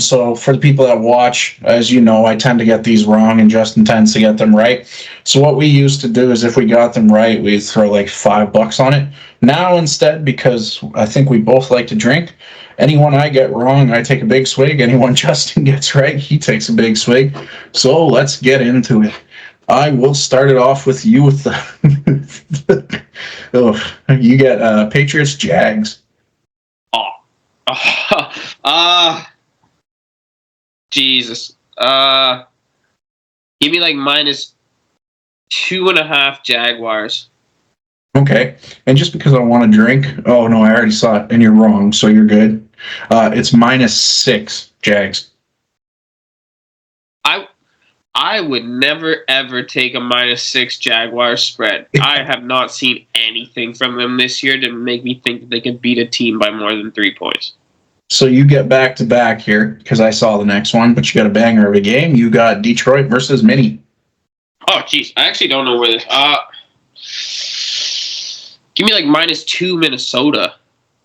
S1: So for the people that watch, as you know, I tend to get these wrong and Justin tends to get them right. So what we used to do is if we got them right, we'd throw like $5 on it. Now instead, because I think we both like to drink, anyone I get wrong, I take a big swig. Anyone Justin gets right, he takes a big swig. So let's get into it. I will start it off with you with the you get Patriots Jags.
S2: Jesus. Give me like -2.5 Jaguars.
S1: Okay. And just because I want to drink, oh no, I already saw it and you're wrong, so you're good. It's -6 Jags.
S2: I would never ever take a -6 Jaguars spread. I have not seen anything from them this year to make me think that they can beat a team by more than 3 points.
S1: So you get back to back here because I saw the next one, but you got a banger of a game. You got Detroit versus Mini.
S2: Oh, jeez. I actually don't know where this. Give me like -2 Minnesota.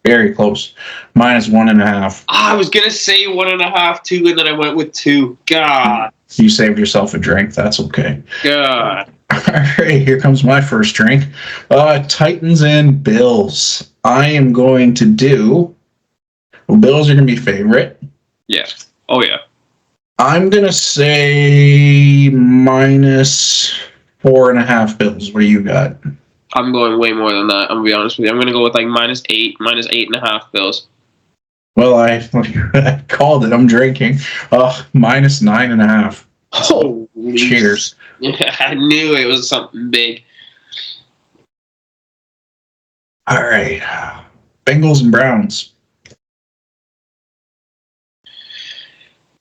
S1: Very close. -1.5.
S2: I was gonna say 1.5 too, and then I went with 2. God.
S1: You saved yourself a drink. That's okay.
S2: God.
S1: All right, here comes my first drink. Titans and Bills. I am going to do. Well, Bills are going to be favorite.
S2: Yeah. Oh, yeah.
S1: I'm going to say -4.5 Bills. What do you got?
S2: I'm going way more than that. I'm going to be honest with you. I'm going to go with like -8, -8.5 Bills.
S1: Well, I called it. I'm drinking. -9.5.
S2: Holy
S1: cheers.
S2: Yeah, I knew it was something big.
S1: All right. Bengals and Browns.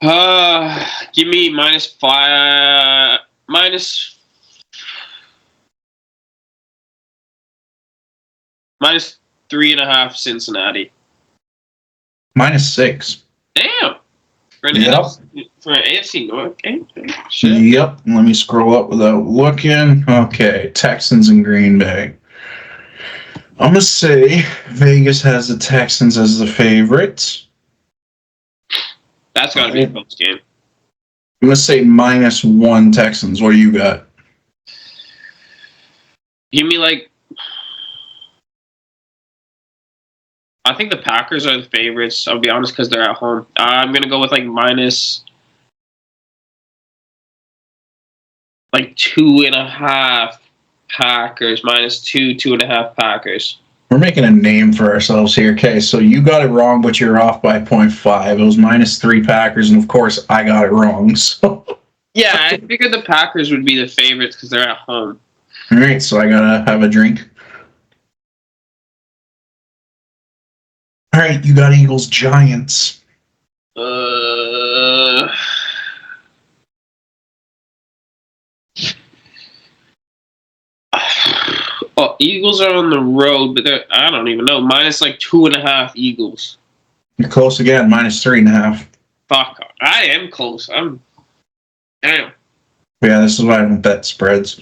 S2: Give me -5, -3.5 Cincinnati.
S1: -6.
S2: Damn. For an AFC North game.
S1: Shit. Yep. Let me scroll up without looking. Okay. Texans and Green Bay. I'm going to say Vegas has the Texans as the favorites.
S2: That's got to be a close game.
S1: I'm going to say -1 Texans. What do you got?
S2: Give me like. I think the Packers are the favorites. I'll be honest because they're at home. I'm going to go with like -2.5 Packers, -2.5 Packers.
S1: We're making a name for ourselves here. Okay, so you got it wrong, but you're off by 0.5. It was -3 Packers, and of course, I got it wrong. So.
S2: Yeah, I figured the Packers would be the favorites because they're at home.
S1: All right, so I got to have a drink. All right, you got Eagles Giants.
S2: Eagles are on the road, but I don't even know. -2.5 Eagles.
S1: You're close again, -3.5.
S2: Fuck, I am close. Damn.
S1: Yeah, this is why I don't bet spreads.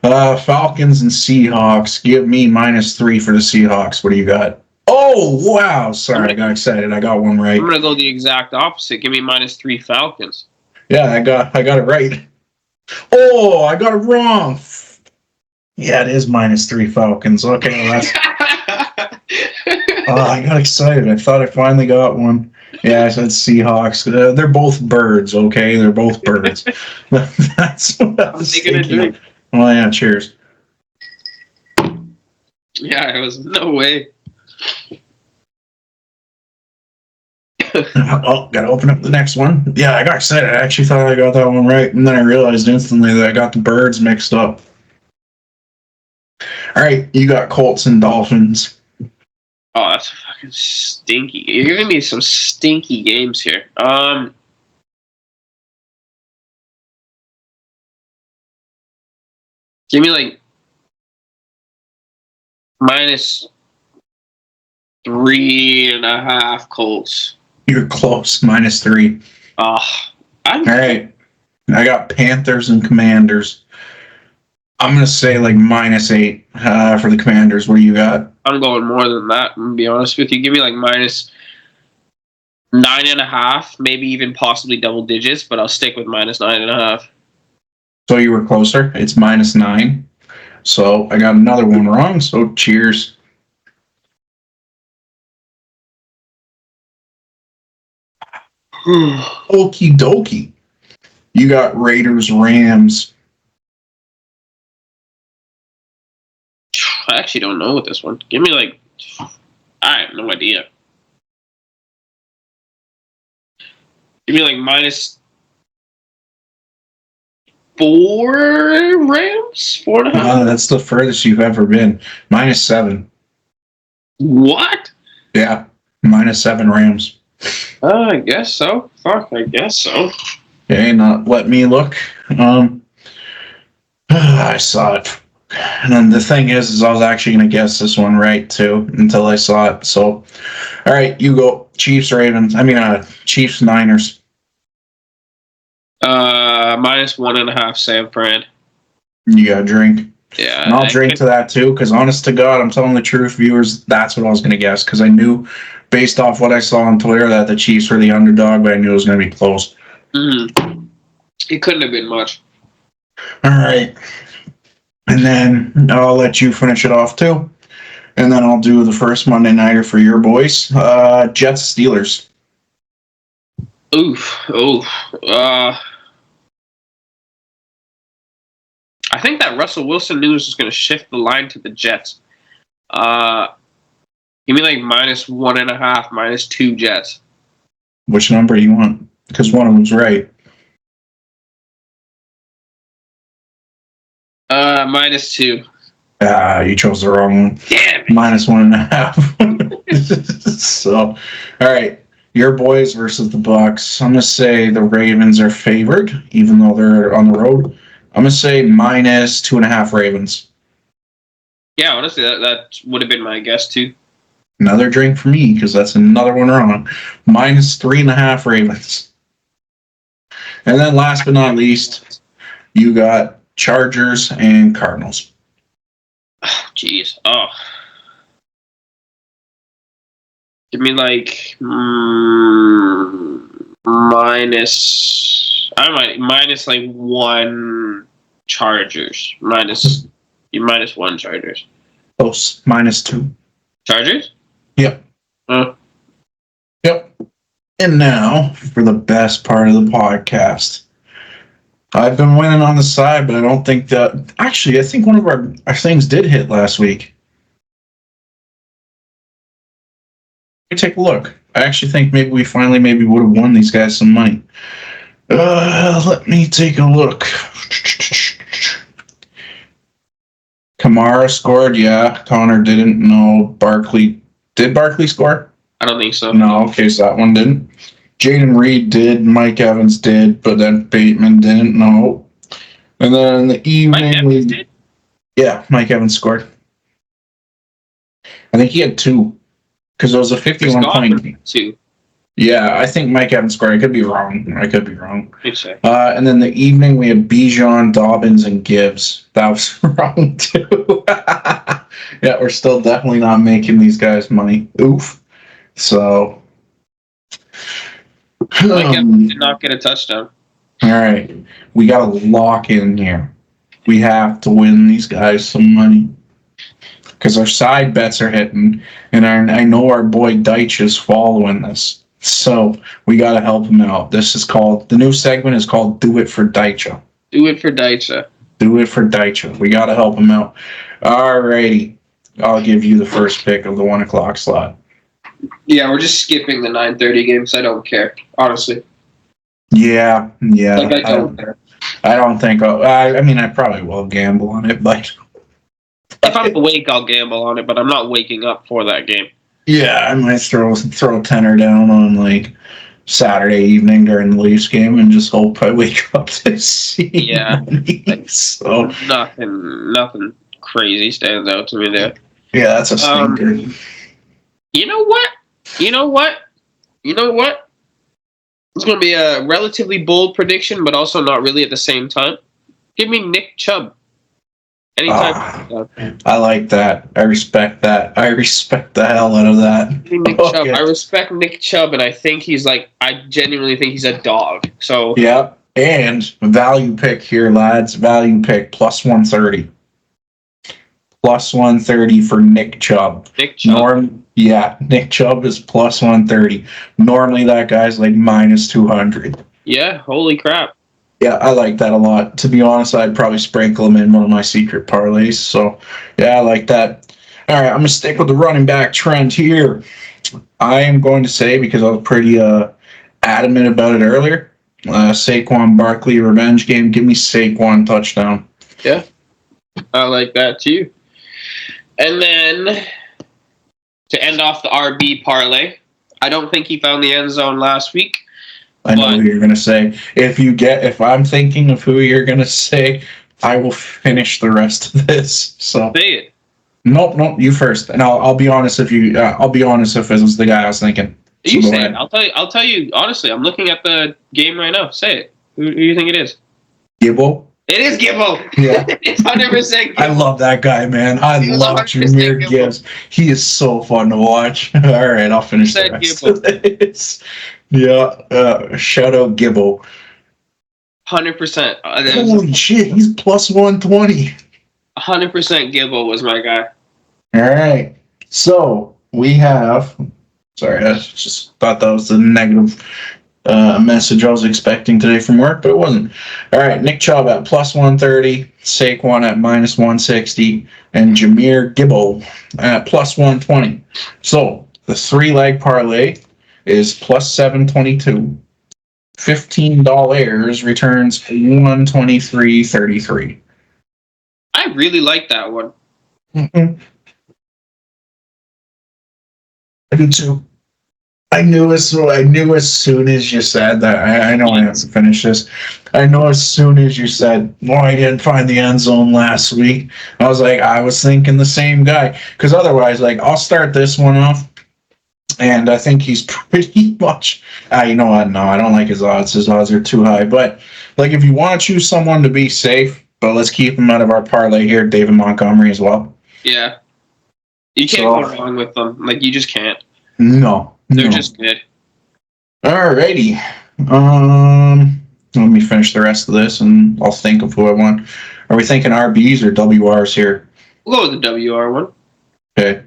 S1: Falcons and Seahawks. Give me -3 for the Seahawks. What do you got? Oh, wow. Sorry, I got excited. I got one right.
S2: I'm going to go the exact opposite. Give me -3 Falcons.
S1: Yeah, I got it right. Oh, I got it wrong. Yeah, it is -3 Falcons. Okay, well, that's. I got excited. I thought I finally got one. Yeah, I said Seahawks. They're both birds, okay? They're both birds. That's what I was thinking. Well, yeah, cheers.
S2: Yeah, it was no way.
S1: Oh, gotta open up the next one. Yeah, I got excited. I actually thought I got that one right, and then I realized instantly that I got the birds mixed up. All right, you got Colts and Dolphins.
S2: Oh, that's fucking stinky. You're giving me some stinky games here. Give me like -3.5 Colts.
S1: You're close, -3.
S2: All
S1: right, I got Panthers and Commanders. I'm gonna say like -8 for the Commanders. What do you got?
S2: I'm going more than that. I'm gonna be honest with you. Give me like -9.5, maybe even possibly double digits, but I'll stick with -9.5.
S1: So you were closer. It's -9. So I got another one wrong. So cheers. Okie dokie. You got Raiders, Rams.
S2: I actually don't know with this one. Give me like, I have no idea. Give me like -4 Rams, 4.5.
S1: That's the furthest you've ever been. -7.
S2: What?
S1: Yeah, -7 Rams.
S2: I guess so. Fuck, I guess so.
S1: Okay, not let me look. I saw it. And then the thing is I was actually going to guess this one right too until I saw it. So, all right, you go. Chiefs, Ravens. Chiefs, Niners.
S2: -1.5 San Fran.
S1: You got to drink.
S2: Yeah.
S1: And I'll drink to that too, because honest to God, I'm telling the truth, viewers, that's what I was going to guess, because I knew, based off what I saw on Twitter, that the Chiefs were the underdog, but I knew it was going to be close.
S2: Mm-hmm. It couldn't have been much.
S1: All right. And then I'll let you finish it off too. And then I'll do the first Monday Nighter for your boys. Jets, Steelers.
S2: Oof. I think that Russell Wilson news is going to shift the line to the Jets. Give me like -1.5, -2 Jets.
S1: Which number do you want? Because one of them's right.
S2: -2.
S1: You chose the wrong one.
S2: Damn it.
S1: -1.5. So, all right. Your boys versus the Bucks. I'm going to say the Ravens are favored, even though they're on the road. I'm going to say -2.5 Ravens.
S2: Yeah, honestly, that would have been my guess too.
S1: Another drink for me, because that's another one wrong. -3.5 Ravens. And then last but not least, you got Chargers and Cardinals.
S2: Jeez. Oh. Give me like -1 Chargers. -1 Chargers.
S1: Close. -2.
S2: Chargers?
S1: Yep.
S2: Oh.
S1: Yep. And now for the best part of the podcast. I've been winning on the side, but I don't think that... Actually, I think one of our things did hit last week. Let me take a look. I actually think maybe we finally would have won these guys some money. Let me take a look. Kamara scored, yeah. Connor didn't. No. Barkley. Did Barkley score?
S2: I don't think so.
S1: No, okay, so that one didn't. Jaden Reed did. Mike Evans did, but then Bateman didn't. No. And then in the evening...
S2: Mike Evans did?
S1: Yeah, Mike Evans scored. I think he had 2. Because it was a 51-point.
S2: 2.
S1: Yeah, I think Mike Evans scored. I could be wrong.
S2: Exactly.
S1: And then the evening, we had Bijan, Dobbins, and Gibbs. That was wrong, too. Yeah, we're still definitely not making these guys money. Oof. So.
S2: Mike Evans did not get a touchdown.
S1: All right. We got to lock in here. We have to win these guys some money. Because our side bets are hitting, and I know our boy Deitch is following this. So we got to help him out. The new segment is called Do It for Deitcha.
S2: Do it for Deitcha.
S1: Do it for Deitcha. We got to help him out. All righty. I'll give you the first pick of the 1 o'clock slot.
S2: Yeah, we're just skipping the 9:30 games. I don't care, honestly.
S1: Yeah.
S2: Like, I don't care.
S1: I don't think. I mean, I probably will gamble on it, but
S2: If I'm awake, I'll gamble on it, but I'm not waking up for that game.
S1: yeah, I might throw a tenner down on like Saturday evening during the Leafs game and just hope I wake up to see money. So
S2: Nothing crazy stands out to me there.
S1: Yeah, that's a stinker.
S2: You know what? It's going to be a relatively bold prediction, but also not really at the same time. Give me Nick Chubb. Anytime.
S1: I like that. I respect that. I respect the hell out of that.
S2: Nick Chubb. I respect Nick Chubb, and I genuinely think he's a dog. So
S1: yeah, and value pick here, lads. Value pick plus 130. Plus 130 for Nick Chubb.
S2: Nick Chubb.
S1: Nick Chubb is plus 130. Normally that guy's like minus 200.
S2: Yeah, holy crap.
S1: Yeah, I like that a lot. To be honest, I'd probably sprinkle him in one of my secret parlays. So, yeah, I like that. All right, I'm going to stick with the running back trend here. I am going to say, because I was pretty adamant about it earlier, Saquon Barkley revenge game. Give me Saquon touchdown.
S2: Yeah, I like that too. And then to end off the RB parlay, I don't think he found the end zone last week.
S1: I know who you're going to say. If I'm thinking of who you're going to say, I will finish the rest of this. So
S2: say it.
S1: Nope, you first. And I'll be honest if it was the guy I was thinking.
S2: You say it. I'll tell you honestly. I'm looking at the game right now. Say it. Who do you think it is?
S1: Gibbo.
S2: It is Gibbo.
S1: Yeah.
S2: It's 100% Gibbo.
S1: I love that guy, man. I love Jahmyr Gibbs. He is so fun to watch. All right, I'll finish the rest of this. Yeah, shout out Gibbo.
S2: 100%.
S1: Holy shit, he's plus 120.
S2: 100% Gibbo was my guy.
S1: All right, so we have. Sorry, I just thought that was the negative message I was expecting today from work, but it wasn't. All right, Nick Chubb at plus 130, Saquon at minus 160, and Jahmyr Gibbo at plus 120. So the 3-leg parlay is plus 722. $15 returns 123.33.
S2: I really like that one.
S1: Mm-hmm. I do too. I knew as soon as you said that. I know I have to finish this. I know as soon as you said, "Well, I didn't find the end zone last week." I was thinking the same guy. Because otherwise, like, I'll start this one off, and I think he's pretty much. You know what? No, I don't like his odds. His odds are too high. But like, if you want to choose someone to be safe, but let's keep him out of our parlay here, David Montgomery as well.
S2: Yeah, you can't go wrong with them. Like, you just can't.
S1: No.
S2: They're just good.
S1: Alrighty. Let me finish the rest of this and I'll think of who I want. Are we thinking RBs or WRs here?
S2: We'll go with the WR one.
S1: Okay.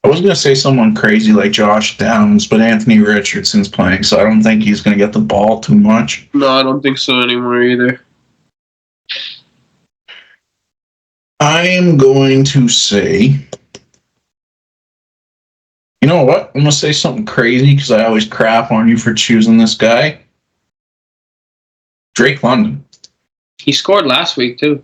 S1: I was going to say someone crazy like Josh Downs, but Anthony Richardson's playing, so I don't think he's going to get the ball too much.
S2: No, I don't think so anymore either.
S1: I am going to say, you know what? I'm going to say something crazy because I always crap on you for choosing this guy. Drake London.
S2: He scored last week, too.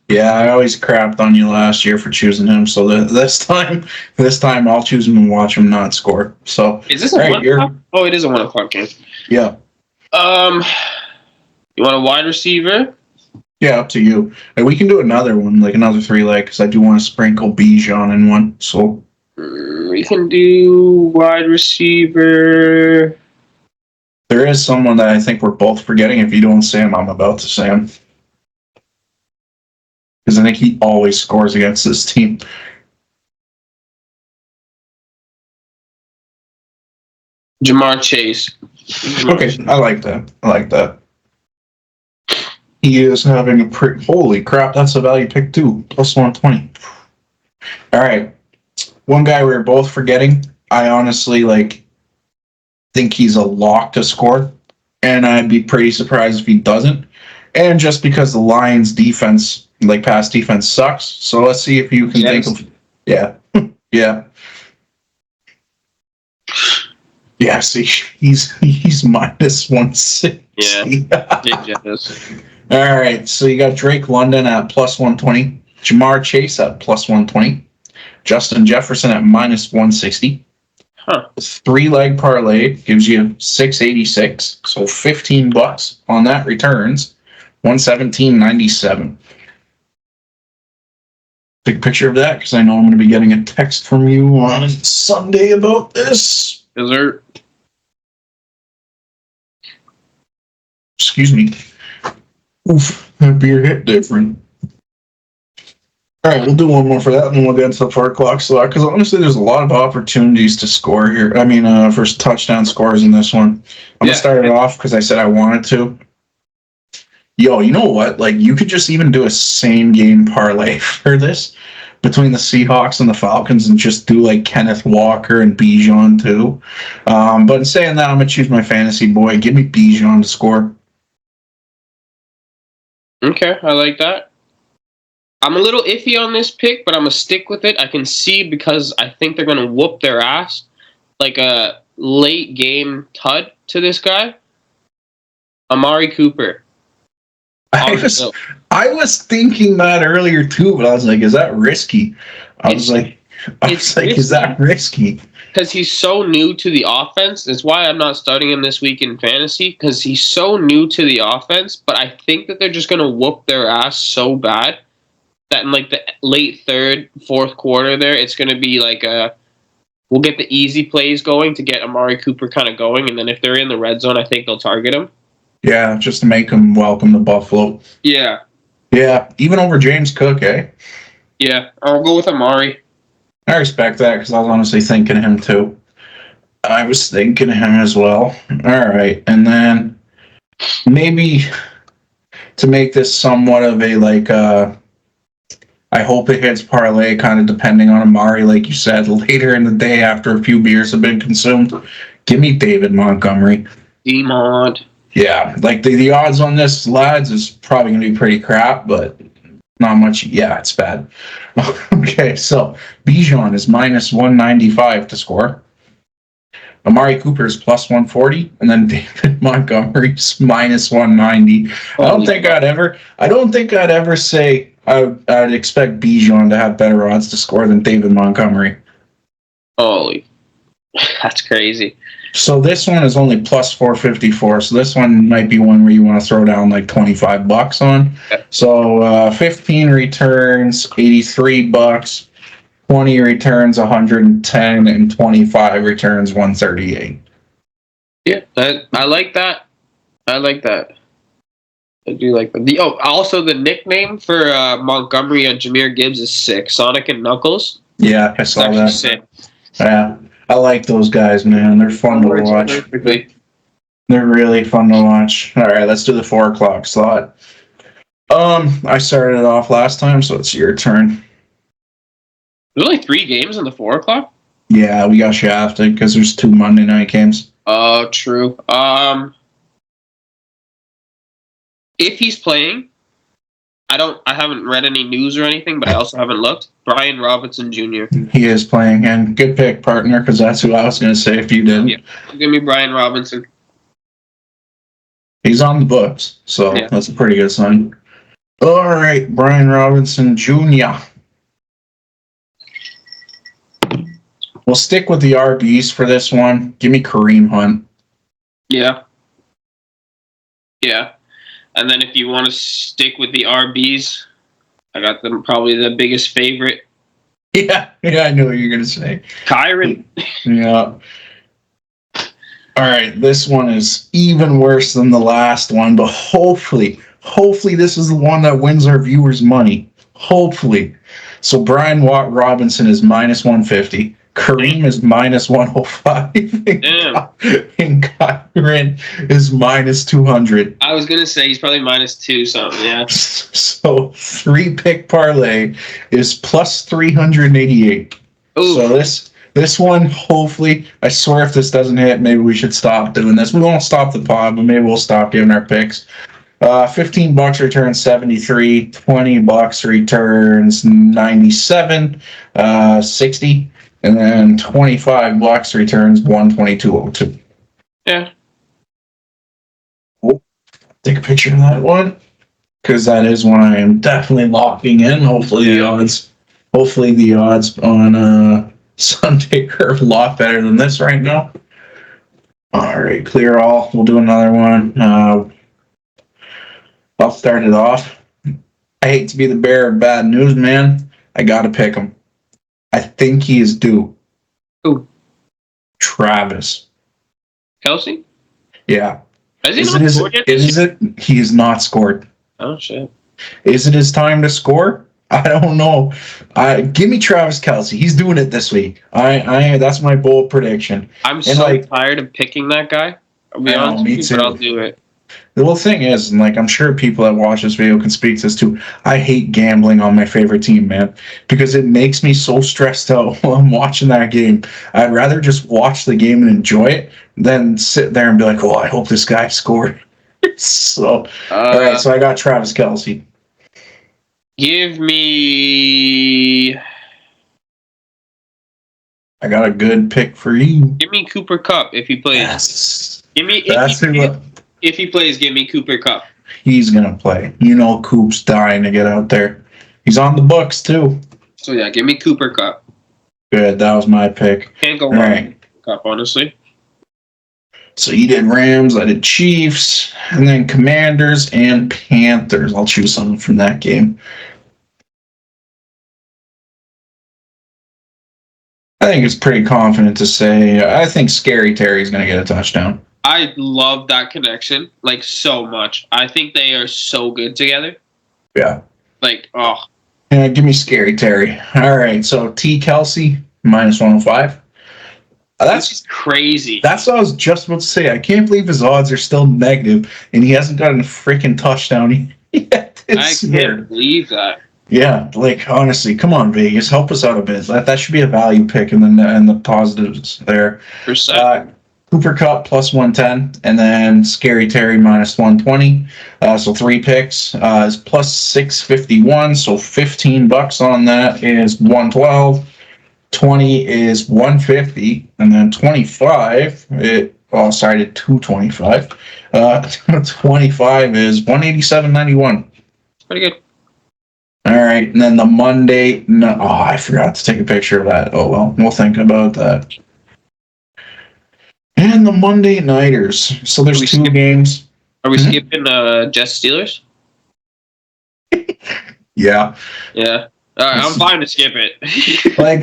S1: Yeah, I always crapped on you last year for choosing him. So this time I'll choose him and watch him not score. So
S2: is this a 1 o'clock? Oh, it is a 1 o'clock game.
S1: Yeah.
S2: You want a wide receiver?
S1: Yeah, up to you. And we can do another one, like another 3-leg, because I do want to sprinkle Bijan in one. So
S2: we can do wide receiver.
S1: There is someone that I think we're both forgetting. If you don't say him, I'm about to say him. Because I think he always scores against this team.
S2: Jamar Chase.
S1: Okay, I like that. He is having a holy crap, that's a value pick too. Plus 120. All right. One guy we were both forgetting. I honestly, like, think he's a lock to score, and I'd be pretty surprised if he doesn't. And just because the Lions' defense, like pass defense, sucks. So let's see if you can think of. Yeah, yeah. Yeah, see, he's minus 160.
S2: Yeah.
S1: All right, so you got Drake London at plus 120, Jamar Chase at plus 120, Justin Jefferson at minus 160.
S2: Huh.
S1: 3-leg parlay gives you 686, so $15 on that returns 117.97. Take a picture of that because I know I'm going to be getting a text from you on Sunday about this.
S2: Dessert.
S1: Excuse me. Oof, that beer hit different. All right, we'll do one more for that, and then we'll get into the 4 o'clock slot. Because honestly, there's a lot of opportunities to score here. I mean, for touchdown scores in this one. I'm gonna start it off because I said I wanted to. Yo, you know what? Like, you could just even do a same game parlay for this between the Seahawks and the Falcons, and just do like Kenneth Walker and Bijan too. But in saying that, I'm gonna choose my fantasy boy. Give me Bijan to score.
S2: Okay, I like that. I'm a little iffy on this pick, but I'm going to stick with it. I can see because I think they're going to whoop their ass like a late game tud to this guy. Amari Cooper.
S1: I was thinking that earlier too, but I was like, is that risky? I was like, is that risky?
S2: Because he's so new to the offense. That's why I'm not starting him this week in fantasy, because he's so new to the offense. But I think that they're just going to whoop their ass so bad that in like the late third, fourth quarter there, it's going to be like we'll get the easy plays going to get Amari Cooper kind of going. And then if they're in the red zone, I think they'll target him.
S1: Yeah, just to make him welcome to Buffalo.
S2: Yeah.
S1: Yeah, even over James Cook, eh?
S2: Yeah, I'll go with Amari.
S1: I respect that because I was honestly thinking of him too. I was thinking of him as well. All right, and then maybe to make this somewhat of a like I hope it hits parlay, kind of depending on Amari, like you said, later in the day after a few beers have been consumed. Give me David Montgomery.
S2: D-Mont.
S1: Yeah, like the odds on this, lads, is probably going to be pretty crap, but not much. Yeah, it's bad. Okay, so Bijan is minus 195 to score. Amari Cooper is plus 140, and then David Montgomery's minus 190. I don't think I'd ever say I'd expect Bijan to have better odds to score than David Montgomery.
S2: Holy, that's crazy.
S1: So this one is only plus 454. So this one might be one where you want to throw down like $25 on.
S2: Okay.
S1: So 15 returns, $83. 20 returns, 110, and 25 returns, 138.
S2: Yeah, I like that. I like that. I do like that. Also the nickname for Montgomery and Jahmyr Gibbs is sick. Sonic and Knuckles.
S1: Yeah, I saw that.
S2: Sick.
S1: Yeah, I like those guys, man. They're fun to watch.
S2: Perfectly.
S1: They're really fun to watch. All right, let's do the 4 o'clock slot. I started it off last time, so it's your turn.
S2: There's only 3 games in the 4 o'clock?
S1: Yeah, we got shafted because there's 2 Monday night games.
S2: Oh, true. If he's playing, I haven't read any news or anything, but I also haven't looked. Brian Robinson Jr.
S1: He is playing, and good pick, partner, because that's who I was going to say if you didn't.
S2: Yeah, give me Brian Robinson.
S1: He's on the books, so That's a pretty good sign. All right, Brian Robinson Jr. We'll stick with the RBs for this one. Give me Kareem Hunt.
S2: Yeah. Yeah. And then if you want to stick with the RBs, I got them probably the biggest favorite.
S1: Yeah, I knew what you were going to say.
S2: Kyron.
S1: Yeah. All right, this one is even worse than the last one, but hopefully this is the one that wins our viewers money. Hopefully. So Brian Robinson is minus 150. Kareem is minus 105. And Kyron is minus 200.
S2: I was going to say he's probably minus 2 something, yeah.
S1: So 3-pick parlay is plus 388. Ooh. So this This one, hopefully, I swear if this doesn't hit, maybe we should stop doing this. We won't stop the pod, but maybe we'll stop giving our picks. $15 returns 73, $20 returns 97, 60, and then $25 returns 122.02.
S2: Yeah.
S1: Take a picture of that one because that is one I am definitely locking in. Hopefully the odds on Sunday are a lot better than this right now. All right, clear all. We'll do another one. I'll start it off. I hate to be the bearer of bad news, man. I got to pick him. I think he is due.
S2: Who?
S1: Travis.
S2: Kelce?
S1: Yeah.
S2: Has he not scored yet?
S1: Is it? He has not scored.
S2: Oh, shit.
S1: Is it his time to score? I don't know. Give me Travis Kelce. He's doing it this week. That's my bold prediction.
S2: I'm so tired of picking that guy. I'll be honest with you, but I'll do it.
S1: The whole thing is, and I'm sure people that watch this video can speak to this too, I hate gambling on my favorite team, man, because it makes me so stressed out while I'm watching that game. I'd rather just watch the game and enjoy it than sit there and be like, oh, I hope this guy scored. So, all right, so I got Travis Kelce.
S2: Give me...
S1: I got a good pick for you.
S2: Give me Cooper Kupp if he plays.
S1: Yes.
S2: Give me... If he plays, give me Cooper Kupp.
S1: He's going to play. You know Coop's dying to get out there. He's on the books, too.
S2: So, yeah, give me Cooper Kupp.
S1: Good. That was my pick.
S2: Can't go wrong with Kupp, honestly.
S1: So you did Rams, I did Chiefs, and then Commanders and Panthers. I'll choose something from that game. I think it's pretty confident to say I think Scary Terry's going to get a touchdown.
S2: I love that connection, so much. I think they are so good together.
S1: Yeah.
S2: Yeah,
S1: give me Scary Terry. All right, so T. Kelce, -105. That's
S2: crazy.
S1: That's what I was just about to say. I can't believe his odds are still negative, and he hasn't gotten a freaking touchdown yet.
S2: I can't believe that.
S1: Yeah, honestly, come on, Vegas, help us out a bit. That should be a value pick, and the positives there. Cooper Kupp +110, and then Scary Terry -120. So 3 picks is +651. So $15 on that is 112. 20 is 150, and then 25. 225. 25 is 187.91.
S2: Pretty good.
S1: All right, and then the Monday. No, I forgot to take a picture of that. Oh well, we'll think about that. And the Monday Nighters. So there's 2 games.
S2: Are we skipping Jets Steelers?
S1: Yeah.
S2: Yeah. All right, I'm fine to skip it.
S1: if I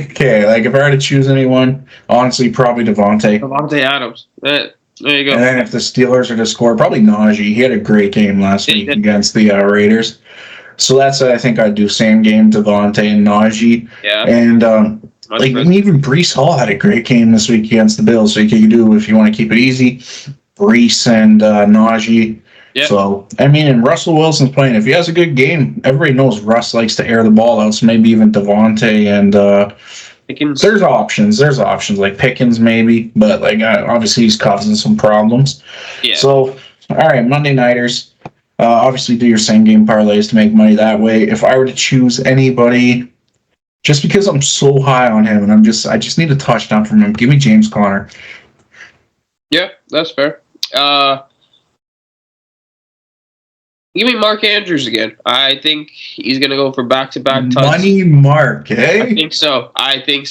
S1: were to choose anyone, honestly, probably Devontae.
S2: Devontae Adams. There you go.
S1: And then if the Steelers are to score, probably Najee. He had a great game last week against the Raiders. So that's what I think I'd do. Same game, Devontae and Najee.
S2: Yeah.
S1: And even Breece Hall had a great game this week against the Bills. So you can do, if you want to keep it easy, Breece and Najee. Yep. So, and Russell Wilson's playing. If he has a good game, everybody knows Russ likes to air the ball out. So maybe even Devontae and
S2: Pickens.
S1: There's options like Pickens maybe, but obviously he's causing some problems.
S2: Yeah.
S1: So, all right, Monday Nighters. Obviously do your same game parlays to make money that way. If I were to choose anybody, just because I'm so high on him and I just need a touchdown from him, give me James Conner.
S2: Yeah, that's fair. Give me Mark Andrews again. I think he's going to go for back-to-back touchdowns.
S1: Money Mark, eh?
S2: I think so. I think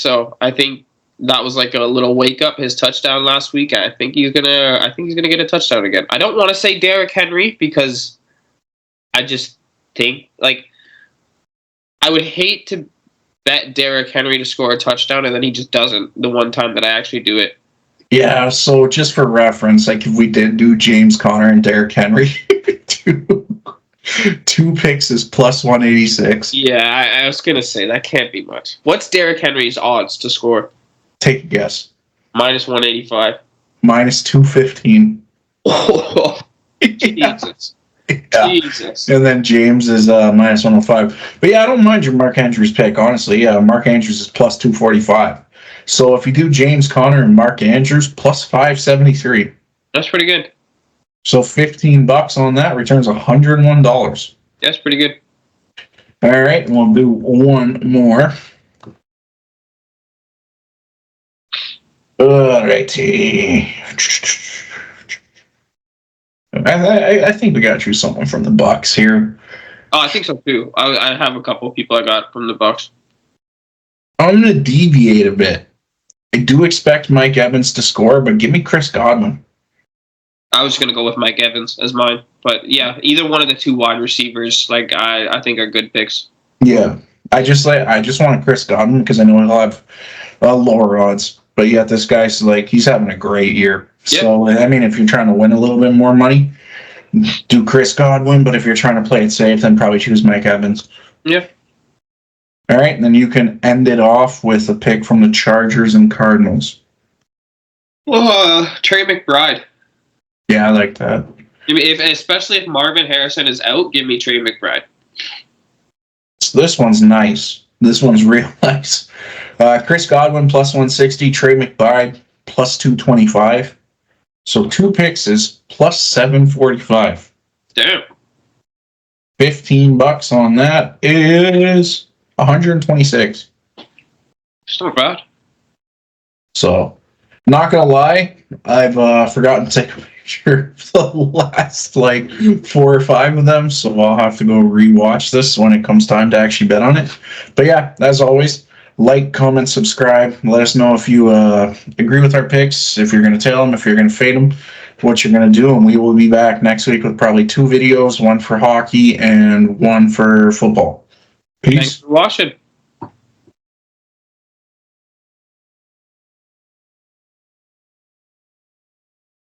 S2: that was a little wake-up, his touchdown last week. I think he's gonna get a touchdown again. I don't want to say Derrick Henry because I just think, I would hate to bet Derrick Henry to score a touchdown and then he just doesn't the one time that I actually do it.
S1: Yeah, so just for reference, if we did do James Conner and Derrick Henry, two picks is +186.
S2: Yeah, I was going to say, that can't be much. What's Derrick Henry's odds to score?
S1: Take a guess.
S2: -185.
S1: -215.
S2: Oh,
S1: yeah.
S2: Jesus.
S1: Yeah.
S2: Jesus.
S1: And then James is -105. But yeah, I don't mind your Mark Andrews pick, honestly. Mark Andrews is +245. So if you do James Conner and Mark Andrews, plus 573.
S2: That's pretty good.
S1: So $15 on that returns $101.
S2: That's pretty good.
S1: All right, we'll do one more. All righty. I think we got you someone from the Bucks here.
S2: Oh, I think so too. I have a couple people I got from the Bucks.
S1: I'm going to deviate a bit. I do expect Mike Evans to score, but give me Chris Godwin.
S2: I was going to go with Mike Evans as mine. But yeah, either one of the two wide receivers, like I think are good picks.
S1: Yeah. I just want Chris Godwin because I know he'll have lower odds. But yet this guy's like, he's having a great year.
S2: Yep.
S1: So, I mean, if you're trying to win a little bit more money, do Chris Godwin. But if you're trying to play it safe, then probably choose Mike Evans.
S2: Yeah.
S1: All right, and then you can end it off with a pick from the Chargers and Cardinals.
S2: Trey McBride.
S1: Yeah, I like that.
S2: Especially if Marvin Harrison is out, give me Trey McBride.
S1: So this one's nice. This one's real nice. Chris Godwin plus 160, Trey McBride plus 225. So 2 picks is plus 745.
S2: Damn.
S1: $15 on that is 126.
S2: It's not bad.
S1: So, not gonna lie, I've forgotten to take a picture of the last 4 or 5 of them, so I'll have to go rewatch this when it comes time to actually bet on it. But yeah, as always, like, comment, subscribe. Let us know if you agree with our picks, if you're gonna tail them, if you're gonna fade them, what you're gonna do, and we will be back next week with probably 2 videos, one for hockey and one for football. Peace.
S2: Thanks for watching.